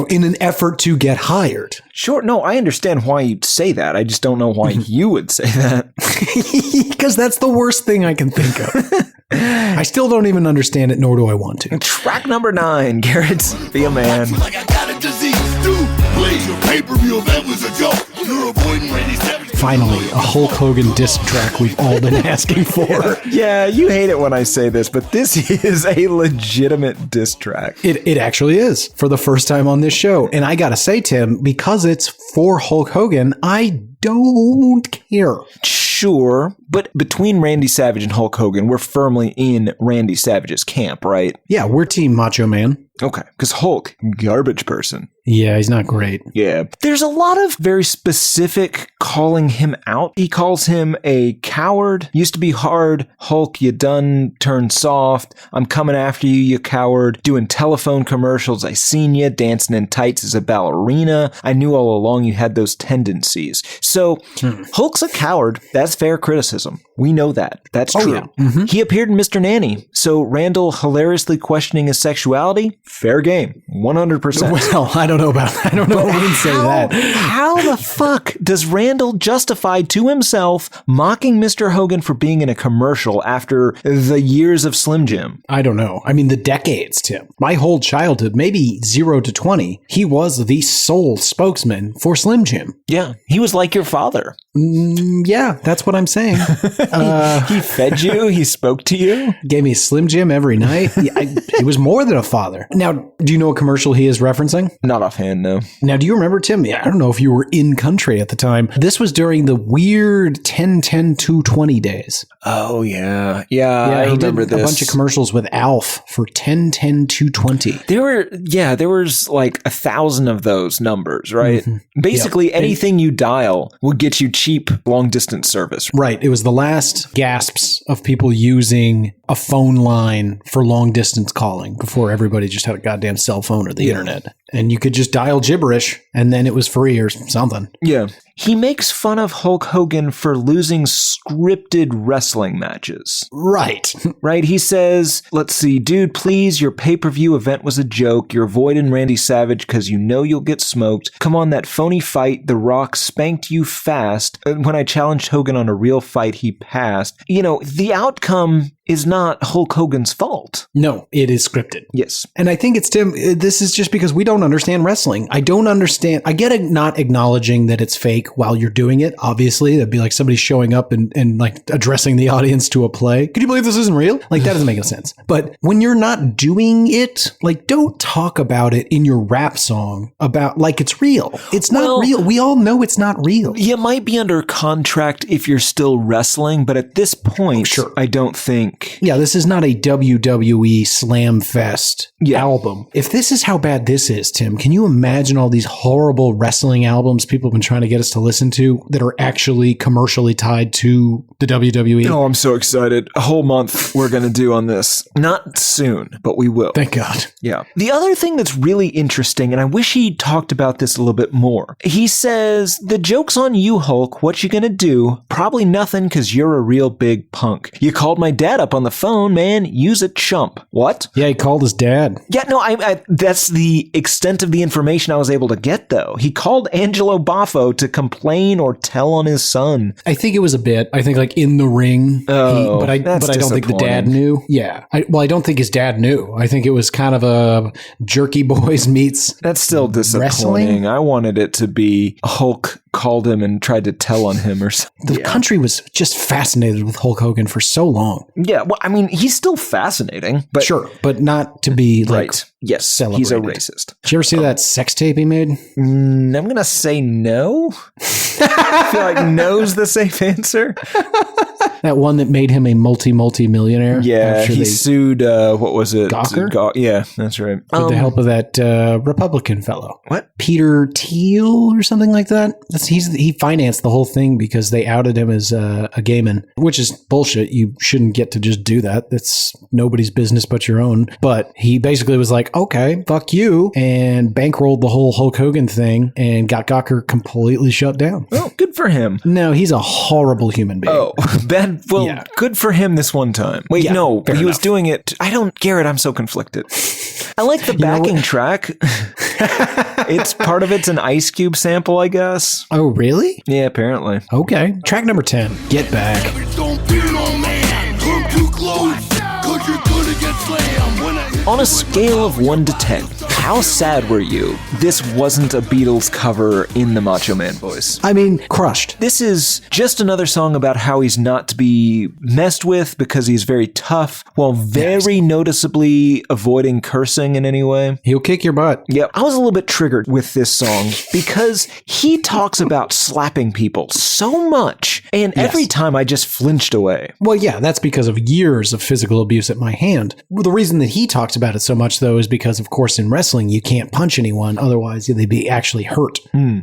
in an effort to get hired. Sure. No, I understand why you'd say that. I just don't know why you would say that. Because that's the worst thing I can think of. I still don't even understand it, nor do I want to. Track number 9, Garrett, be a man. Like I got a disease, dude. Please, your pay-per-view event was a joke. You're avoiding Randy Savage. Finally, a Hulk Hogan diss track we've all been asking for. Yeah, you hate it when I say this, but this is a legitimate diss track. It actually is, for the first time on this show. And I gotta say, Tim, because it's for Hulk Hogan, I don't care. Sure, but between Randy Savage and Hulk Hogan, we're firmly in Randy Savage's camp, right? Yeah, we're Team Macho Man. Okay, because Hulk, garbage person. Yeah, he's not great. Yeah. There's a lot of very specific calling him out. He calls him a coward. Used to be hard. Hulk, you done turned soft. I'm coming after you, you coward. Doing telephone commercials. I seen you dancing in tights as a ballerina. I knew all along you had those tendencies. So Hulk's a coward. That's fair criticism. We know that. That's true. Yeah. Mm-hmm. He appeared in Mr. Nanny. So Randall hilariously questioning his sexuality. Fair game. 100%. Well, I don't know about that. I don't know. I wouldn't say that. How the fuck does Randall justify to himself mocking Mr. Hogan for being in a commercial after the years of Slim Jim? I don't know. I mean, the decades, Tim. My whole childhood, maybe 0 to 20, he was the sole spokesman for Slim Jim. Yeah, he was like your father. Yeah, that's what I'm saying. He fed you. He spoke to you. Gave me Slim Jim every night. He was more than a father. Now, do you know what commercial he is referencing? Not offhand, no. Now, do you remember, Tim? I don't know if you were in country at the time. This was during the weird 10-10-220 days. Oh, yeah. Yeah, I remember this. A bunch of commercials with Alf for 10-10-220. There was like 1,000 of those numbers, right? Mm-hmm. Basically, anything you dial will get you cheap long-distance service. Right. It was the last gasps of people using a phone line for long-distance calling before everybody just had a goddamn cell phone or the internet. And you could just dial gibberish, and then it was free or something. Yeah. He makes fun of Hulk Hogan for losing scripted wrestling matches. Right. Right? He says, let's see, dude, please, your pay-per-view event was a joke. You're avoiding Randy Savage because you know you'll get smoked. Come on, that phony fight, The Rock spanked you fast. When I challenged Hogan on a real fight, he passed. You know, the outcome is not Hulk Hogan's fault. No, it is scripted. Yes. And I think it's, Tim, this is just because we don't understand wrestling. I don't understand. I get it not acknowledging that it's fake while you're doing it. Obviously, that'd be like somebody showing up and like addressing the audience to a play. Could you believe this isn't real? Like, that doesn't make any sense. But when you're not doing it, like, don't talk about it in your rap song about like it's real. It's not real. We all know it's not real. You might be under contract if you're still wrestling, but at this point, I don't think think. Yeah, this is not a WWE Slam Fest album. If this is how bad this is, Tim, can you imagine all these horrible wrestling albums people have been trying to get us to listen to that are actually commercially tied to the WWE? Oh, I'm so excited. A whole month we're going to do on this. Not soon, but we will. Thank God. Yeah. The other thing that's really interesting, and I wish he talked about this a little bit more, he says, the joke's on you, Hulk. What you gonna do? Probably nothing, because you're a real big punk. You called my dad up on the phone, man. Use a chump. What? Yeah, he called his dad. Yeah, no, I that's the extent of the information I was able to get, though. He called Angelo Baffo to complain or tell on his son. I think it was a bit. I think like in the ring. Oh, but I don't think the dad knew. Yeah. I don't think his dad knew. I think it was kind of a Jerky Boys meets That's still disappointing. wrestling. I wanted it to be Hulk called him and tried to tell on him or something. The country was just fascinated with Hulk Hogan for so long. Yeah, well, I mean, he's still fascinating, but Sure, but not to be like right. Yes, celebrated. he's a racist. Did you ever see that sex tape he made? I'm going to say no. I feel like no's the safe answer. That one that made him a multi-millionaire? Yeah, after he they- sued, what was it? Gawker? Yeah, that's right. with the help of that Republican fellow. What? Peter Thiel or something like that? He financed the whole thing because they outed him as a gay man, which is bullshit. You shouldn't get to just do that. That's nobody's business but your own. But he basically was like, okay, fuck you, and bankrolled the whole Hulk Hogan thing and got Gawker completely shut down. Oh, good for him. No, he's a horrible human being. Oh, bad. Well, Yeah. good for him this one time. Wait, Yeah, no, fair he was enough. doing it. Garrett, I'm so conflicted. I like the backing track. It's part of it's an Ice Cube sample, I guess. Oh, really? Yeah, apparently. Okay. Track number 10, Get Back. Don't beat on man. Come too close, cause you're gonna get slammed. When I hit On a scale of 1 to 10, how sad were you this wasn't a Beatles cover in the Macho Man voice? I mean, crushed. This is just another song about how he's not to be messed with because he's very tough, while very noticeably avoiding cursing in any way. He'll kick your butt. Yeah, I was a little bit triggered with this song because he talks about slapping people so much, and every time I just flinched away. Well, yeah, that's because of years of physical abuse at my hand. Well, the reason that he talks about it so much, though, is because, of course, in wrestling, you can't punch anyone. Otherwise, they'd be actually hurt.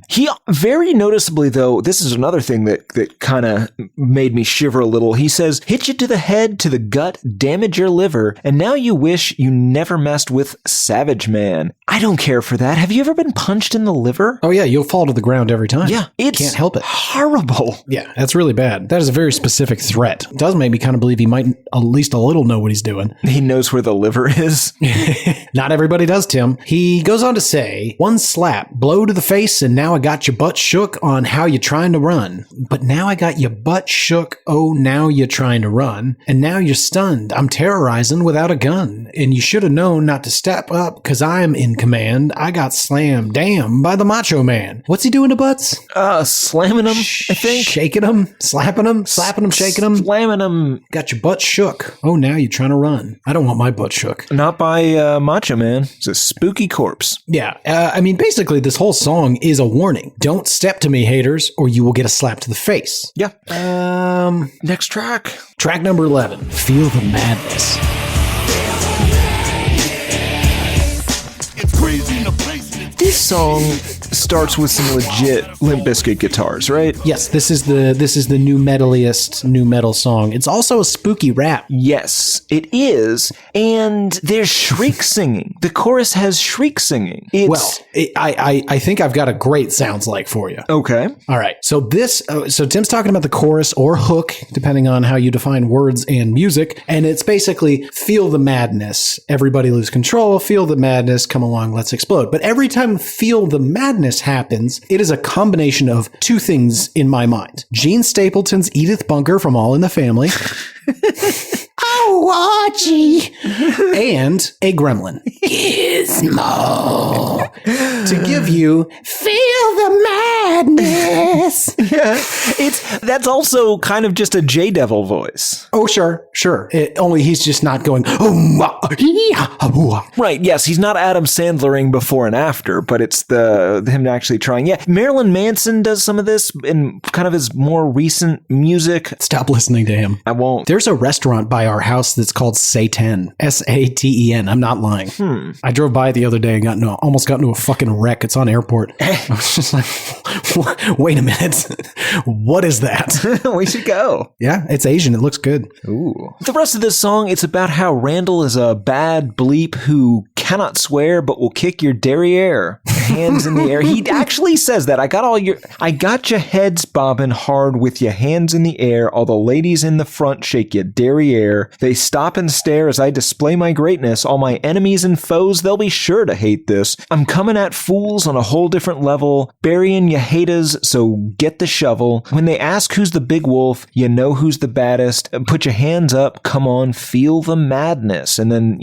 He very noticeably, though, this is another thing that kind of made me shiver a little. He says, hit you to the head, to the gut, damage your liver, and now you wish you never messed with Savage Man. I don't care for that. Have you ever been punched in the liver? Oh, yeah, you'll fall to the ground every time. Yeah, it's Can't help it. horrible. Yeah, that's really bad. That is a very specific threat. It does make me kind of believe he might at least a little know what he's doing. He knows where the liver is. Not everybody does, Tim. He goes on to say, one slap, blow to the face, and now I got your butt shook on how you're trying to run. But now I got your butt shook, oh, now you're trying to run. And now you're stunned. I'm terrorizing without a gun. And you should have known not to step up, because I'm in command. I got slammed, damn, by the Macho Man. What's he doing to butts? Slamming him, I think. Shaking him, slapping him, shaking him. Slamming him. Got your butt shook. Oh, now you're trying to run. I don't want my butt shook. Not by Macho Man. It's a spooky corpse. Yeah, I mean, basically, this whole song is a warning. Don't step to me, haters, or you will get a slap to the face. Yeah. Next track. Track number 11, Feel the Madness. it's crazy in the place. and it's This song starts with some legit Limp Bizkit guitars, right? Yes, this is the new metaliest new metal song. It's also a spooky rap. Yes, it is. And there's shriek singing. The chorus has shriek singing. I think I've got a great sounds like for you. Okay. All right. So so Tim's talking about the chorus or hook, depending on how you define words and music. And it's basically feel the madness. Everybody lose control. Feel the madness. Come along. Let's explode. But every time feel the madness happens, it is a combination of two things in my mind. Gene Stapleton's Edith Bunker from All in the Family. Oh, Archie. And a gremlin. Gizmo. To give you feel the madness. Yeah, that's also kind of just a J-Devil voice. Oh, sure. Only he's just not going, Right, yes, he's not Adam Sandlering before and after, but it's him actually trying. Yeah, Marilyn Manson does some of this in kind of his more recent music. Stop listening to him. I won't. There's a restaurant by our house that's called Satan. Saten. I'm not lying. I drove by the other day and almost got into a fucking wreck. It's on airport. I was just like, wait a minute. What is that? We should go. Yeah, it's Asian. It looks good. Ooh. The rest of this song, it's about how Randall is a bad bleep who cannot swear but will kick your derriere. Hands in the air. He actually says that. I got your heads bobbing hard with your hands in the air. All the ladies in the front shake your derriere. They stop and stare as I display my greatness. All my enemies and foes, they'll be sure to hate this. I'm coming at fools on a whole different level, burying your haters, so get the shovel. When they ask who's the big wolf, you know who's the baddest. Put your hands up, come on, feel the madness. And then,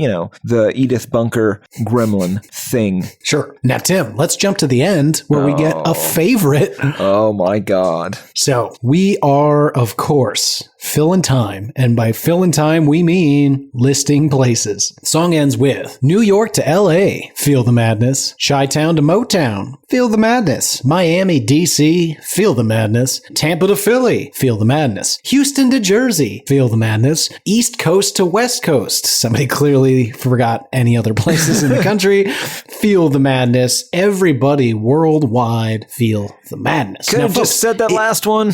the Edith Bunker gremlin thing. Sure. Now, Tim, let's jump to the end where we get a favorite. Oh my God. So we are, of course, filling time. And by filling time, we mean listing places. Song ends with New York to LA, feel the madness. Chi-Town to Motown, feel the madness. Miami, DC, feel the madness. Tampa to Philly, feel the madness. Houston to Jersey, feel the madness. East Coast to West Coast. Somebody clearly forgot any other places in the country. Feel the madness. Everybody worldwide feel the madness. Could have just said that last one.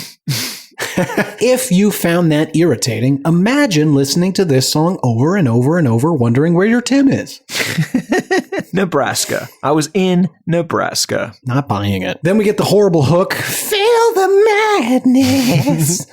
If you found that irritating, imagine listening to this song over and over and over, wondering where your Tim is. Nebraska. I was in Nebraska. Not buying it. Then we get the horrible hook. Feel the madness.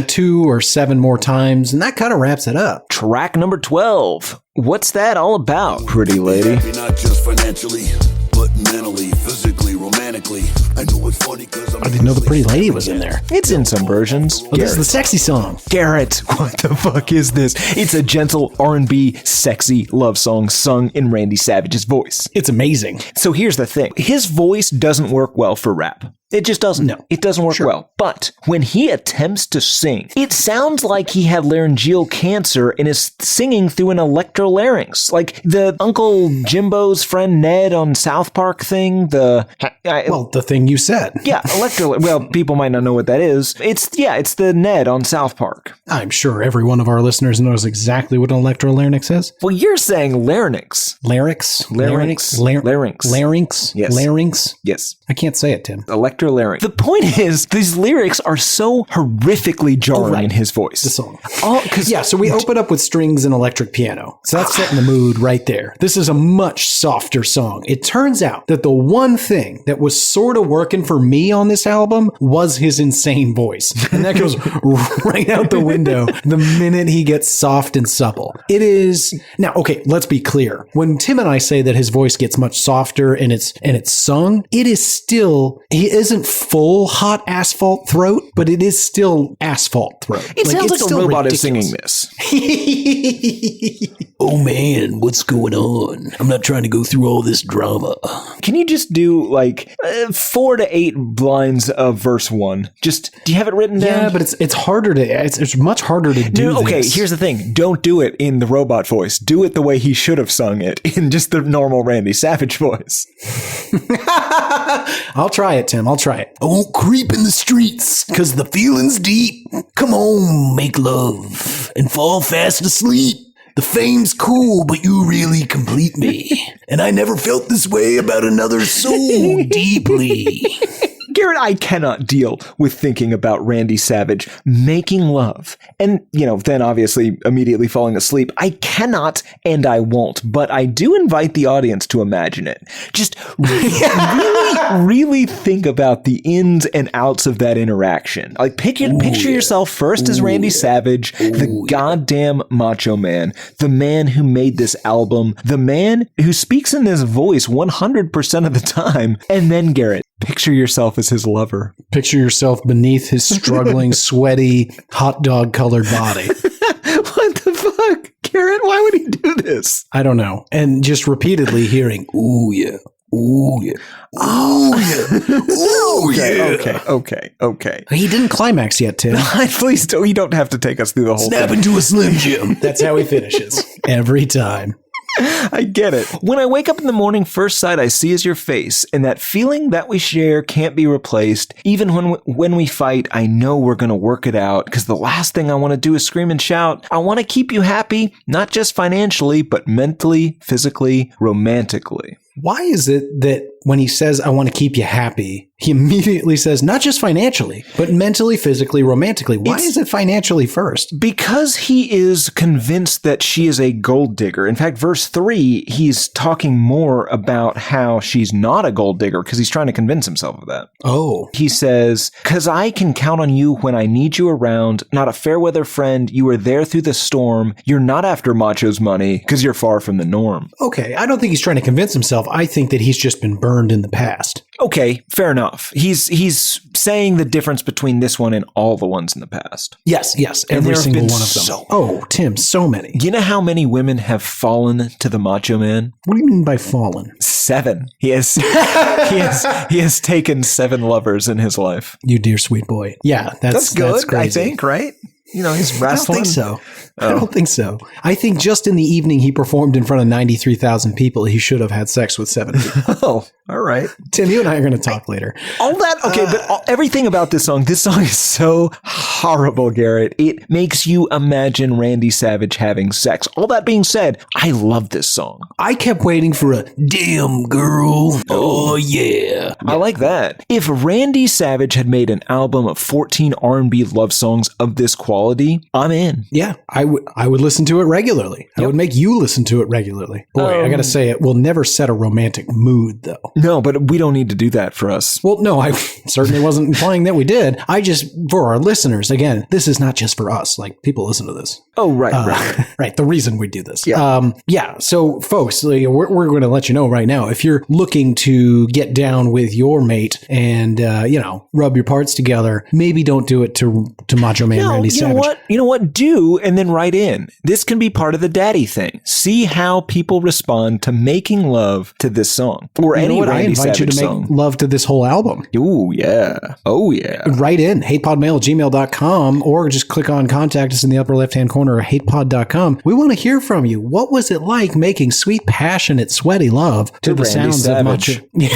2 or 7 more times, and that kind of wraps it up. Track number 12. What's that all about, pretty lady? Not just financially, but mentally, physically, romantically. I know it's funny because I didn't know the pretty lady was in there. It's in some versions. Oh, this is the sexy song. Garrett, what the fuck is this? It's a gentle R&B, sexy love song sung in Randy Savage's voice. It's amazing. So here's the thing. His voice doesn't work well for rap. It just doesn't. No. It doesn't work well. But when he attempts to sing, it sounds like he had laryngeal cancer and is singing through an electrolarynx. Like the Uncle Jimbo's friend Ned on South Park thing. The thing you said. Yeah, well, people might not know what that is. It's the Ned on South Park. I'm sure every one of our listeners knows exactly what an electrolarynx is. Well, you're saying larynx. Larynx? Larynx. Larynx? Yes. Larynx? Yes. I can't say it, Tim. Electrolarynx. The point is, these lyrics are so horrifically jarring in his voice. The song. So we open up with strings and electric piano. So that's setting the mood right there. This is a much softer song. It turns out that the one thing that was sort of working for me on this album was his insane voice. And that goes right out the window the minute he gets soft and supple. It is... Now, okay, let's be clear. When Tim and I say that his voice gets much softer and it's sung, it is still... He isn't full hot asphalt throat, but it is still asphalt throat. It sounds like a robot is singing this. Oh man, what's going on? I'm not trying to go through all this drama. Can you just do 4 to 8 lines of verse 1? Do you have it written down? Yeah, but it's harder to. It's much harder to do. No, okay, here's the thing. Don't do it in the robot voice. Do it the way he should have sung it, in just the normal Randy Savage voice. I'll try it, Tim. I'll try it. I won't creep in the streets, cause the feeling's deep. Come on, make love, and fall fast asleep. The fame's cool, but you really complete me. And I never felt this way about another so deeply. Garrett, I cannot deal with thinking about Randy Savage making love and, then obviously immediately falling asleep. I cannot and I won't, but I do invite the audience to imagine it. Just really think about the ins and outs of that interaction. Like picture yourself first as Randy Savage, the goddamn Macho Man, the man who made this album, the man who speaks in this voice 100% of the time, and then Garrett. Picture yourself as his lover. Picture yourself beneath his struggling, sweaty, hot dog colored body. What the fuck? Garrett, why would he do this? I don't know. And just repeatedly hearing, ooh, yeah. Ooh, yeah. Ooh, yeah. Okay. He didn't climax yet, Tim. Please don't. You don't have to take us through the whole Snap thing. into a Slim Jim. That's how he finishes. Every time. I get it. When I wake up in the morning, first sight I see is your face, and that feeling that we share can't be replaced. Even when we fight, I know we're going to work it out, because the last thing I want to do is scream and shout. I want to keep you happy, not just financially, but mentally, physically, romantically. Why is it that when he says, I want to keep you happy, he immediately says, not just financially, but mentally, physically, romantically? Why is it financially first? Because he is convinced that she is a gold digger. In fact, verse 3, he's talking more about how she's not a gold digger because he's trying to convince himself of that. Oh. He says, because I can count on you when I need you around, not a fair weather friend. You were there through the storm. You're not after Macho's money because you're far from the norm. Okay, I don't think he's trying to convince himself. I think that he's just been burned in the past. Okay, fair enough. He's saying the difference between this one and all the ones in the past. Yes, And every there have single been one of them. so Oh, Tim, so many. You know how many women have fallen to the Macho Man? What do you mean by fallen? 7. He has he has taken 7 lovers in his life. You dear sweet boy. Yeah, that's good, That's crazy. I think, right? You know, he's I wrestling. don't think so. I don't think so. I think just in the evening he performed in front of 93,000 people, he should have had sex with 7 people. Oh, all right. Tim, you and I are going to talk later. All that, okay, but everything about this song is so horrible, Garrett. It makes you imagine Randy Savage having sex. All that being said, I love this song. I kept waiting for a damn girl. Oh, yeah. I like that. If Randy Savage had made an album of 14 R&B love songs of this quality, I'm in. Yeah, I would listen to it regularly. I would make you listen to it regularly. Boy, I got to say, it will never set a romantic mood, though. No, but we don't need to do that for us. Well, no, I certainly wasn't implying that we did. I just, for our listeners, again, this is not just for us. Like, people listen to this. Oh, right. Right. The reason we do this. Yeah. So, folks, we're going to let you know right now, if you're looking to get down with your mate and, rub your parts together, maybe don't do it to Macho Man Randy Savage. You know what? Do, and then write in. This can be part of the daddy thing. See how people respond to making love to this song. Or any I Randy invite you Savage to make song. love to this whole album. Ooh, yeah. Oh, yeah. Write in, hatePodMail@gmail.com, or just click on contact us in the upper left-hand corner of hatepod.com. We want to hear from you. What was it like making sweet, passionate, sweaty love to the Randy sounds Savage. of Macho?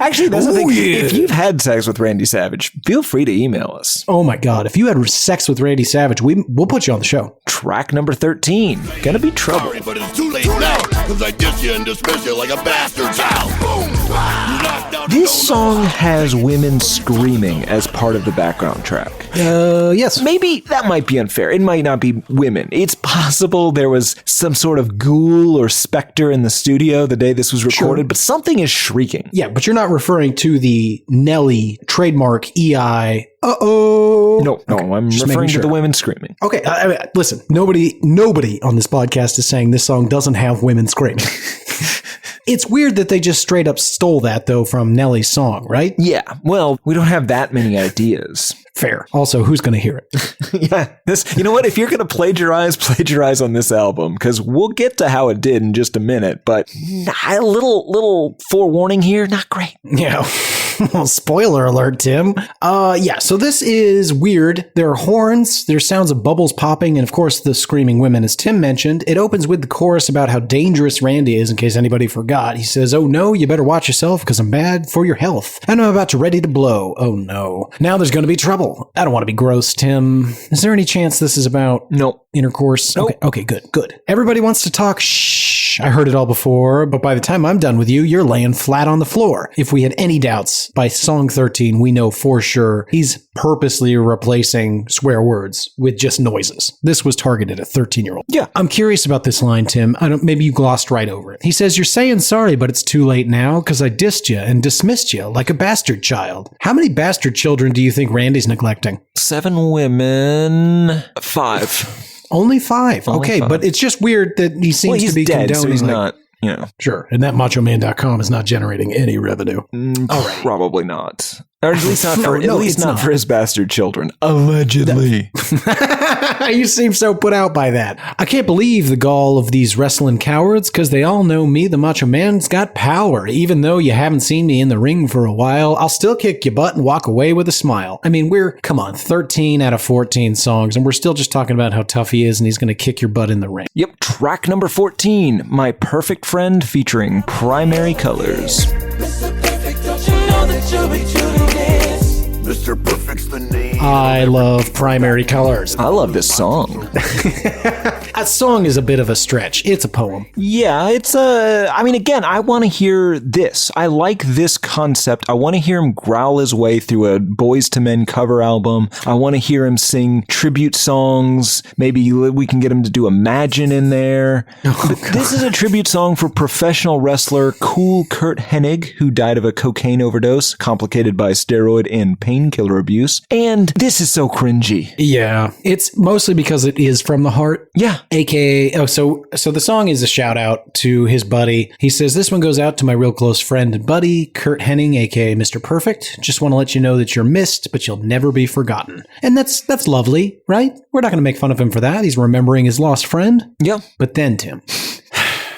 Actually, that's the thing. Yeah. If you've had sex with Randy Savage, feel free to email us. Oh my God. If you had sex with Randy Savage, we'll put you on the show. Track number 13. Gonna be trouble. Sorry, but it's too late now, cause I diss you and dismiss you like a bastard child. Boom! You knocked down This song has women screaming as part of the background track. Yes. Maybe that might be unfair. It might not be women. It's possible there was some sort of ghoul or specter in the studio the day this was recorded, but something is shrieking. Yeah, but you're not referring to the Nelly trademark EI. No, I'm Just referring making to sure. the women screaming. Okay, listen. Nobody on this podcast is saying this song doesn't have women screaming. It's weird that they just straight up stole that, though, from Nelly's song, right? Yeah, well, we don't have that many ideas. Fair. Also, who's going to hear it? Yeah, you know what? If you're going to plagiarize on this album, because we'll get to how it did in just a minute, but a little forewarning here, not great. Yeah. Well, spoiler alert, Tim. So this is weird. There are horns, there's sounds of bubbles popping, and of course the screaming women, as Tim mentioned. It opens with the chorus about how dangerous Randy is, in case anybody forgot. He says, "Oh no, you better watch yourself, because I'm bad for your health. And I'm about to ready to blow. Oh no. Now there's going to be trouble." I don't want to be gross, Tim. Is there any chance this is about intercourse? Nope. Okay, good. Everybody wants to talk. Shh. I heard it all before, but by the time I'm done with you, you're laying flat on the floor. If we had any doubts, by song 13, we know for sure he's purposely replacing swear words with just noises. This was targeted at 13-year-old. Yeah. I'm curious about this line, Tim. Maybe you glossed right over it. He says, "You're saying sorry, but it's too late now because I dissed you and dismissed you like a bastard child." How many bastard children do you think Randy's neglecting? 7 women, 5. Only 5. Only Okay, 5. but it's just weird that he seems He's to be dead, condoning. so he's like, not, Sure. And that machoman.com is not generating any revenue. Probably not. Or at least not for his bastard children. Allegedly. You seem so put out by that. I can't believe the gall of these wrestling cowards, because they all know me, the Macho Man's got power. Even though you haven't seen me in the ring for a while, I'll still kick your butt and walk away with a smile. I mean, come on, 13 out of 14 songs, and we're still just talking about how tough he is and he's going to kick your butt in the ring. Yep, track number 14, My Perfect Friend, featuring Primary Colors. Mr. Perfect, don't you know that you'll be truly this? Mr. Perfect's the name. I love Primary Colors. I love this song. That song is a bit of a stretch. It's a poem. Yeah, again, I want to hear this. I like this concept. I want to hear him growl his way through a Boyz II Men cover album. I want to hear him sing tribute songs. Maybe we can get him to do Imagine in there. This is a tribute song for professional wrestler Cool Kurt Hennig, who died of a cocaine overdose, complicated by steroid and painkiller abuse. And this is so cringy. Yeah, it's mostly because it is from the heart. Yeah. AKA, so the song is a shout out to his buddy. He says, this one goes out to my real close friend and buddy, Kurt Hennig, aka Mr. Perfect. Just want to let you know that you're missed, but you'll never be forgotten. And that's lovely, right? We're not going to make fun of him for that. He's remembering his lost friend. Yeah. But then, Tim,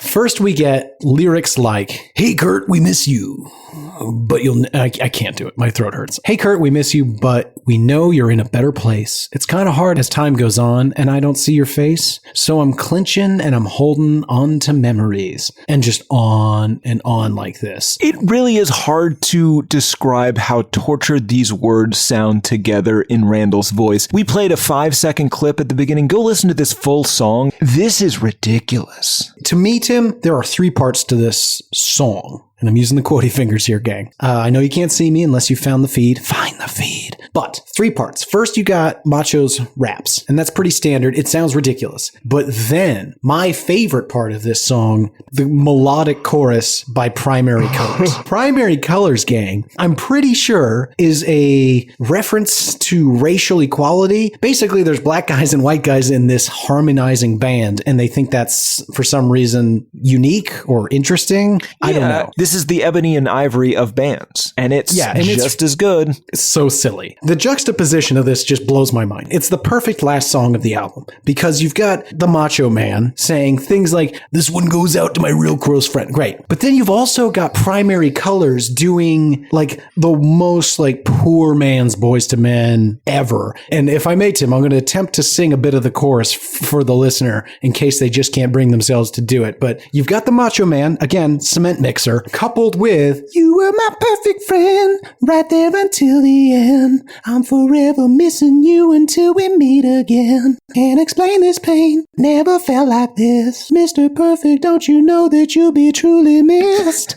first we get lyrics like, hey, Kurt, we miss you. But I can't do it. My throat hurts. Hey, Kurt, we miss you, but we know you're in a better place. It's kind of hard as time goes on and I don't see your face. So I'm clenching and I'm holding on to memories, and just on and on like this. It really is hard to describe how tortured these words sound together in Randall's voice. We played a 5-second clip at the beginning. Go listen to this full song. This is ridiculous. To me, Tim, there are 3 parts to this song. And I'm using the quotey fingers here, gang. I know you can't see me unless you found the feed. Find the feed. But 3 parts. First, you got Macho's raps, and that's pretty standard. It sounds ridiculous. But then, my favorite part of this song, the melodic chorus by Primary Colors. Primary Colors, gang, I'm pretty sure is a reference to racial equality. Basically, there's black guys and white guys in this harmonizing band, and they think that's, for some reason, unique or interesting. I don't know. This is the ebony and ivory of bands, and it's just as good. It's so silly. The juxtaposition of this just blows my mind. It's the perfect last song of the album, because you've got the Macho Man saying things like, this one goes out to my real close friend. Great. But then you've also got Primary Colors doing like the most like poor man's Boyz II Men ever. And if I may, Tim, I'm going to attempt to sing a bit of the chorus for the listener in case they just can't bring themselves to do it. But you've got the Macho Man, again, cement mixer, coupled with, you were my perfect friend, right there until the end. I'm forever missing you until we meet again. Can't explain this pain, never felt like this. Mr. Perfect, don't you know that you'll be truly missed?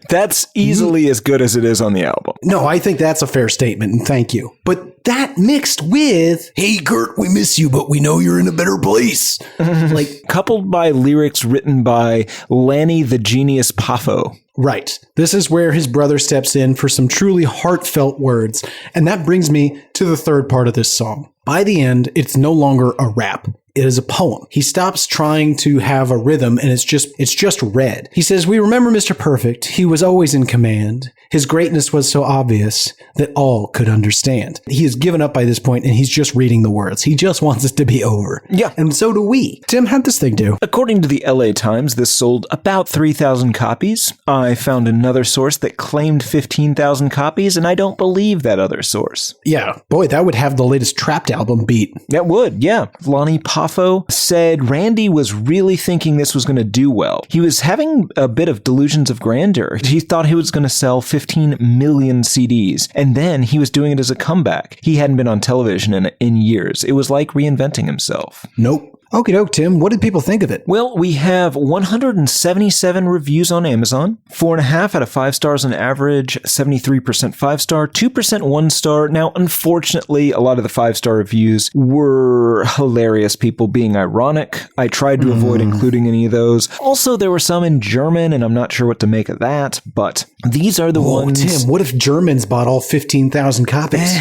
That's easily as good as it is on the album. No, I think that's a fair statement, and thank you. But that mixed with, hey, Kurt, we miss you, but we know you're in a better place. Like, coupled by lyrics written by Lanny the Genius Poffo. Right. This is where his brother steps in for some truly heartfelt words. And that brings me to the 3rd part of this song. By the end, it's no longer a rap. It is a poem. He stops trying to have a rhythm, and it's just read. He says, we remember Mr. Perfect. He was always in command. His greatness was so obvious that all could understand. He has given up by this point, and he's just reading the words. He just wants it to be over. Yeah. And so do we. Tim, how'd this thing do? According to the LA Times, this sold about 3,000 copies. I found another source that claimed 15,000 copies, and I don't believe that other source. Yeah. Boy, that would have the latest Trapped album beat. That would, yeah. Lonnie Poffo said Randy was really thinking this was going to do well. He was having a bit of delusions of grandeur. He thought he was going to sell 15 million CDs, and then he was doing it as a comeback. He hadn't been on television in years. It was like reinventing himself. Nope. Okie doke, Tim. What did people think of it? Well, we have 177 reviews on Amazon, 4.5 out of 5 stars on average, 73% 5-star, 2% 1-star. Now, unfortunately, a lot of the 5-star reviews were hilarious people being ironic. I tried to avoid including any of those. Also, there were some in German, and I'm not sure what to make of that, but these are the ones... Tim, what if Germans bought all 15,000 copies?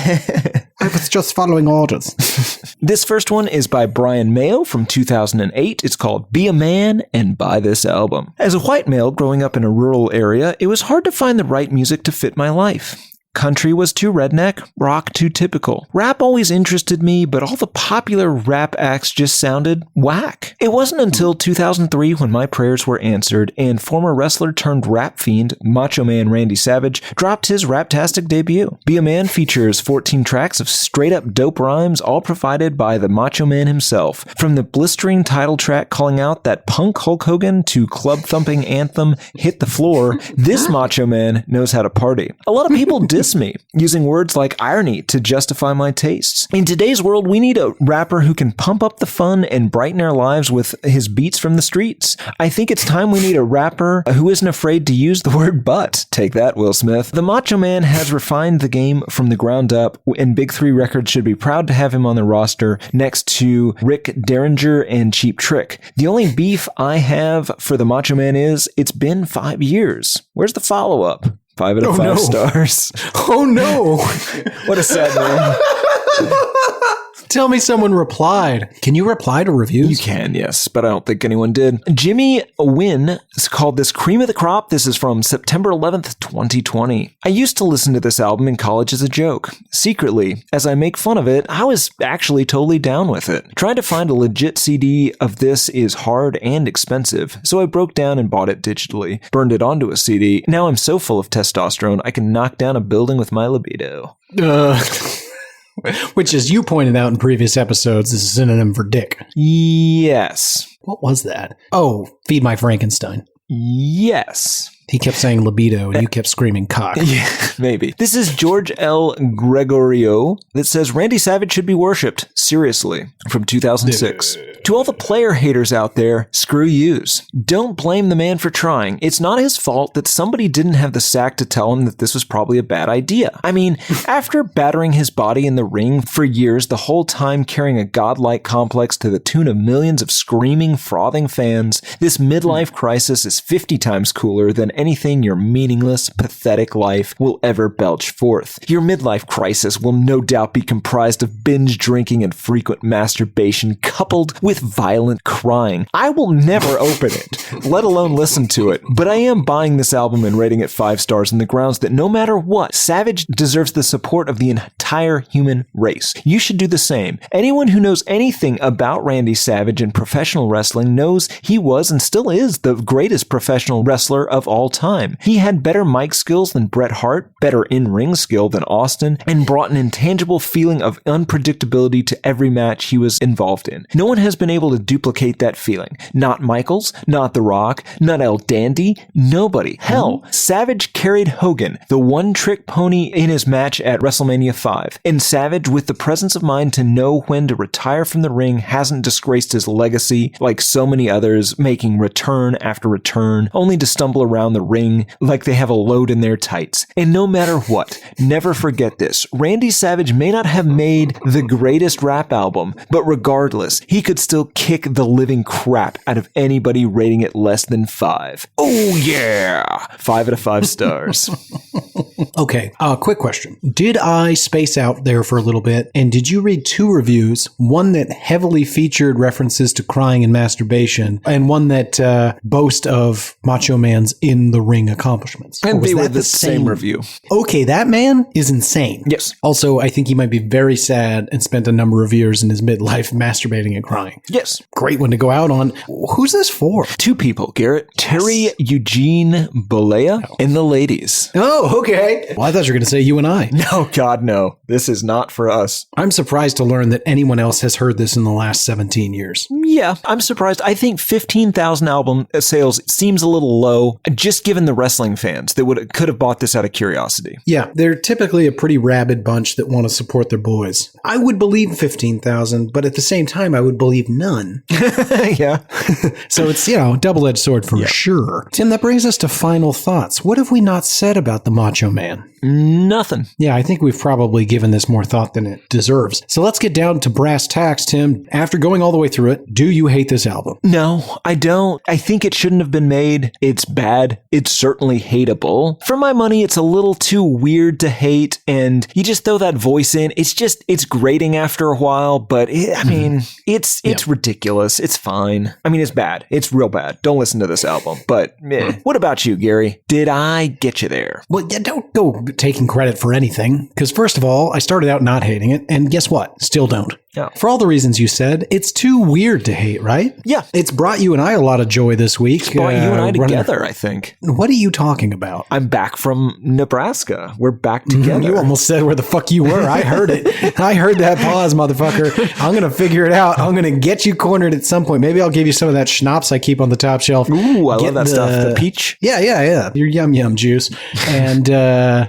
I was just following orders. This first one is by Brian Mayo from 2008. It's called Be a Man and Buy This Album. As a white male growing up in a rural area, it was hard to find the right music to fit my life. Country was too redneck, rock too typical. Rap always interested me, but all the popular rap acts just sounded whack. It wasn't until 2003 when my prayers were answered and former wrestler turned rap fiend, Macho Man Randy Savage, dropped his rap-tastic debut. Be a Man features 14 tracks of straight-up dope rhymes, all provided by the Macho Man himself. From the blistering title track calling out that punk Hulk Hogan to club-thumping anthem Hit the Floor, this Macho Man knows how to party. A lot of people diss me, using words like irony to justify my tastes. In today's world, we need a rapper who can pump up the fun and brighten our lives with his beats from the streets. I think it's time we need a rapper who isn't afraid to use the word butt. Take that, Will Smith. The Macho Man has refined the game from the ground up, and Big Three Records should be proud to have him on the roster next to Rick Derringer and Cheap Trick. The only beef I have for the Macho Man is it's been 5 years. Where's the follow-up? 5 out of 5 stars. Oh no. What a sad man. Tell me someone replied. Can you reply to reviews? You can, yes, but I don't think anyone did. Jimmy Wynn called this Cream of the Crop. This is from September 11th, 2020. I used to listen to this album in college as a joke. Secretly, as I make fun of it, I was actually totally down with it. Trying to find a legit CD of this is hard and expensive, so I broke down and bought it digitally, burned it onto a CD. Now I'm so full of testosterone, I can knock down a building with my libido. Which, as you pointed out in previous episodes, is a synonym for dick. Yes. What was that? Oh, Feed My Frankenstein. Yes. He kept saying libido, and you kept screaming cock. Yeah, maybe. This is George L. Gregorio that says Randy Savage should be worshipped. Seriously. From 2006. To all the player haters out there, screw yous. Don't blame the man for trying. It's not his fault that somebody didn't have the sack to tell him that this was probably a bad idea. I mean, after battering his body in the ring for years, the whole time carrying a godlike complex to the tune of millions of screaming, frothing fans, this midlife crisis is 50 times cooler than anything your meaningless, pathetic life will ever belch forth. Your midlife crisis will no doubt be comprised of binge drinking and frequent masturbation coupled with violent crying. I will never open it, let alone listen to it, but I am buying this album and rating it 5 stars on the grounds that no matter what, Savage deserves the support of the entire human race. You should do the same. Anyone who knows anything about Randy Savage and professional wrestling knows he was and still is the greatest professional wrestler of all time. He had better mic skills than Bret Hart, better in-ring skill than Austin, and brought an intangible feeling of unpredictability to every match he was involved in. No one has been able to duplicate that feeling. Not Michaels, not The Rock, not El Dandy, nobody. Hell, Savage carried Hogan, the one-trick pony, in his match at WrestleMania 5. And Savage, with the presence of mind to know when to retire from the ring, hasn't disgraced his legacy like so many others, making return after return, only to stumble around the ring like they have a load in their tights. And no matter what, never forget this. Randy Savage may not have made the greatest rap album, but regardless, he could still kick the living crap out of anybody rating it less than 5. Oh yeah! 5 out of 5 stars. Okay, quick question. Did I space out there for a little bit, and did you read 2 reviews, one that heavily featured references to crying and masturbation, and one that boast of Macho Man's in-the-ring accomplishments? And they were the same review. Okay, that man is insane. Yes. Also, I think he might be very sad and spent a number of years in his midlife masturbating and crying. Yes. Great one to go out on. Who's this for? 2 people, Garrett. Terry Eugene Bolea and the ladies. Oh, okay. Well, I thought you were going to say you and I. No, God, no. This is not for us. I'm surprised to learn that anyone else has heard this in the last 17 years. Yeah, I'm surprised. I think 15,000 album sales seems a little low, just given the wrestling fans that could have bought this out of curiosity. Yeah, they're typically a pretty rabid bunch that want to support their boys. I would believe 15,000, but at the same time, I would believe none. Yeah. So it's, double-edged sword for sure. Tim, that brings us to final thoughts. What have we not said about the Macho Man? Nothing. Yeah, I think we've probably given this more thought than it deserves. So let's get down to brass tacks, Tim. After going all the way through it, do you hate this album? No, I don't. I think it shouldn't have been made. It's bad. It's certainly hateable. For my money, it's a little too weird to hate, and you just throw that voice in. It's grating after a while, but it's ridiculous. It's fine. I mean, it's bad. It's real bad. Don't listen to this album. But what about you, Gary? Did I get you there? Well, yeah, don't don't go taking credit for anything, because first of all, I started out not hating it, and guess what? Still don't. Yeah. For all the reasons you said, it's too weird to hate, right? Yeah. It's brought you and I a lot of joy this week. It's brought you and I together, I think. What are you talking about? I'm back from Nebraska. We're back together. You almost said where the fuck you were. I heard it. I heard that pause, motherfucker. I'm going to figure it out. I'm going to get you cornered at some point. Maybe I'll give you some of that schnapps I keep on the top shelf. Ooh, I love that stuff. The peach. Yeah. Your yum juice. And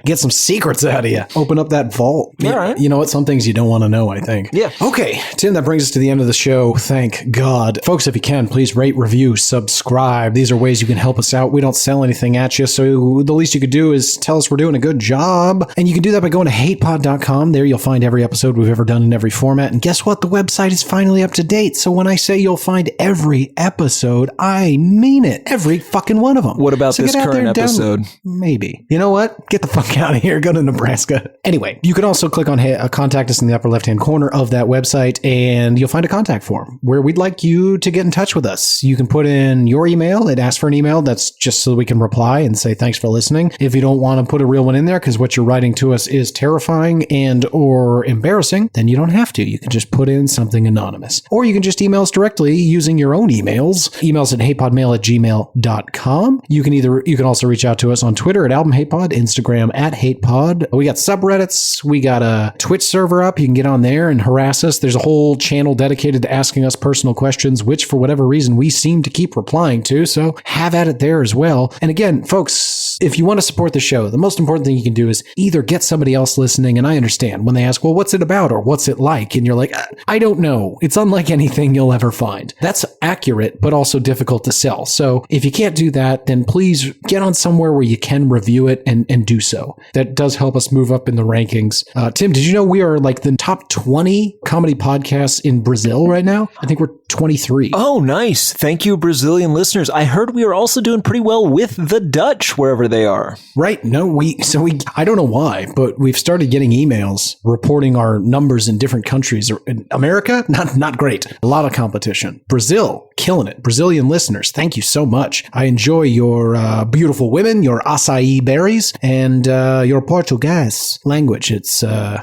get some secrets out of you. Open up that vault. All right. You know what? Some things you don't want to know, I think. Yeah. Okay, Tim, that brings us to the end of the show. Thank God. Folks, if you can, please rate, review, subscribe. These are ways you can help us out. We don't sell anything at you, so the least you could do is tell us we're doing a good job. And you can do that by going to hatepod.com. There you'll find every episode we've ever done in every format. And guess what? The website is finally up to date. So when I say you'll find every episode, I mean it. Every fucking one of them. What about this current episode? Maybe. You know what? Get the fuck out of here. Go to Nebraska. Anyway, you can also click on contact us in the upper left-hand corner of that website, and you'll find a contact form where we'd like you to get in touch with us. You can put in your email. It asks for an email. That's just so we can reply and say thanks for listening. If you don't want to put a real one in there because what you're writing to us is terrifying and or embarrassing, then you don't have to. You can just put in something anonymous. Or you can just email us directly using your own emails. Emails at hatePodMail@gmail.com. You can also reach out to us on Twitter at AlbumHatePod, Instagram at HatePod. We got subreddits. We got a Twitch server up. You can get on there and harass us. There's a whole channel dedicated to asking us personal questions, which for whatever reason we seem to keep replying to. So have at it there as well. And again, folks, if you want to support the show, the most important thing you can do is either get somebody else listening. And I understand when they ask, well, what's it about? Or what's it like? And you're like, I don't know. It's unlike anything you'll ever find. That's accurate, but also difficult to sell. So if you can't do that, then please get on somewhere where you can review it and do so. That does help us move up in the rankings. Tim, did you know we are like the top 20 comedy podcasts in Brazil right now? I think we're 23. Oh, nice. Thank you, Brazilian listeners. I heard we are also doing pretty well with the Dutch, wherever they are. Right. No, I don't know why, but we've started getting emails reporting our numbers in different countries. In America, not great. A lot of competition. Brazil, killing it. Brazilian listeners, thank you so much. I enjoy your beautiful women, your acai berries, and your Portuguese language. It's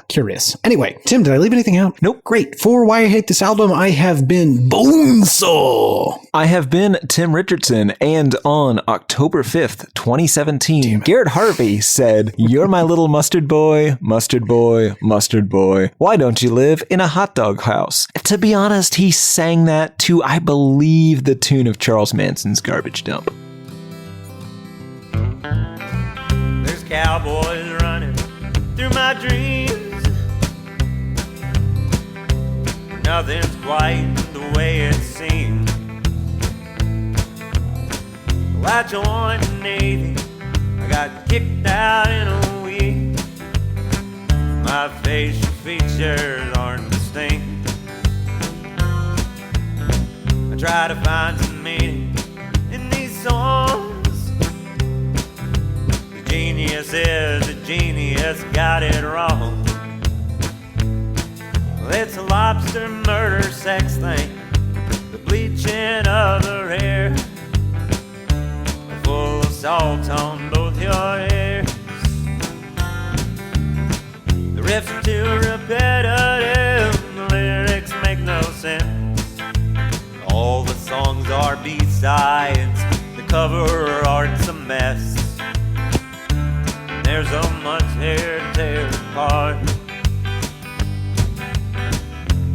curious. Anyway, Tim, did I leave anything out? Nope. Great. For Why I Hate This Album, I have been Bonesaw. I have been Tim Richardson, and on October 5th, 2017, Garrett Harvey said, "You're my little mustard boy, mustard boy, mustard boy. Why don't you live in a hot dog house?" To be honest, he sang that to, I believe, the tune of Charles Manson's Garbage Dump. There's cowboys running through my dreams. Nothing's quite the way it seems. Well, I joined the Navy. I got kicked out in a week. My facial features aren't distinct. I try to find some meaning in these songs. The genius is a genius, got it wrong. Well, it's a lobster murder sex thing, the bleaching of her hair, full of salt on both your ears. The riffs are too repetitive, the lyrics make no sense. All the songs are B-sides, the cover art's a mess. There's so much here to tear apart.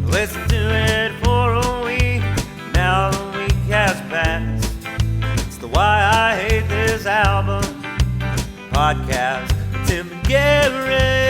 Listen to it for a week, now the week has passed. It's the Why I Hate This Album podcast. Tim and Garrett.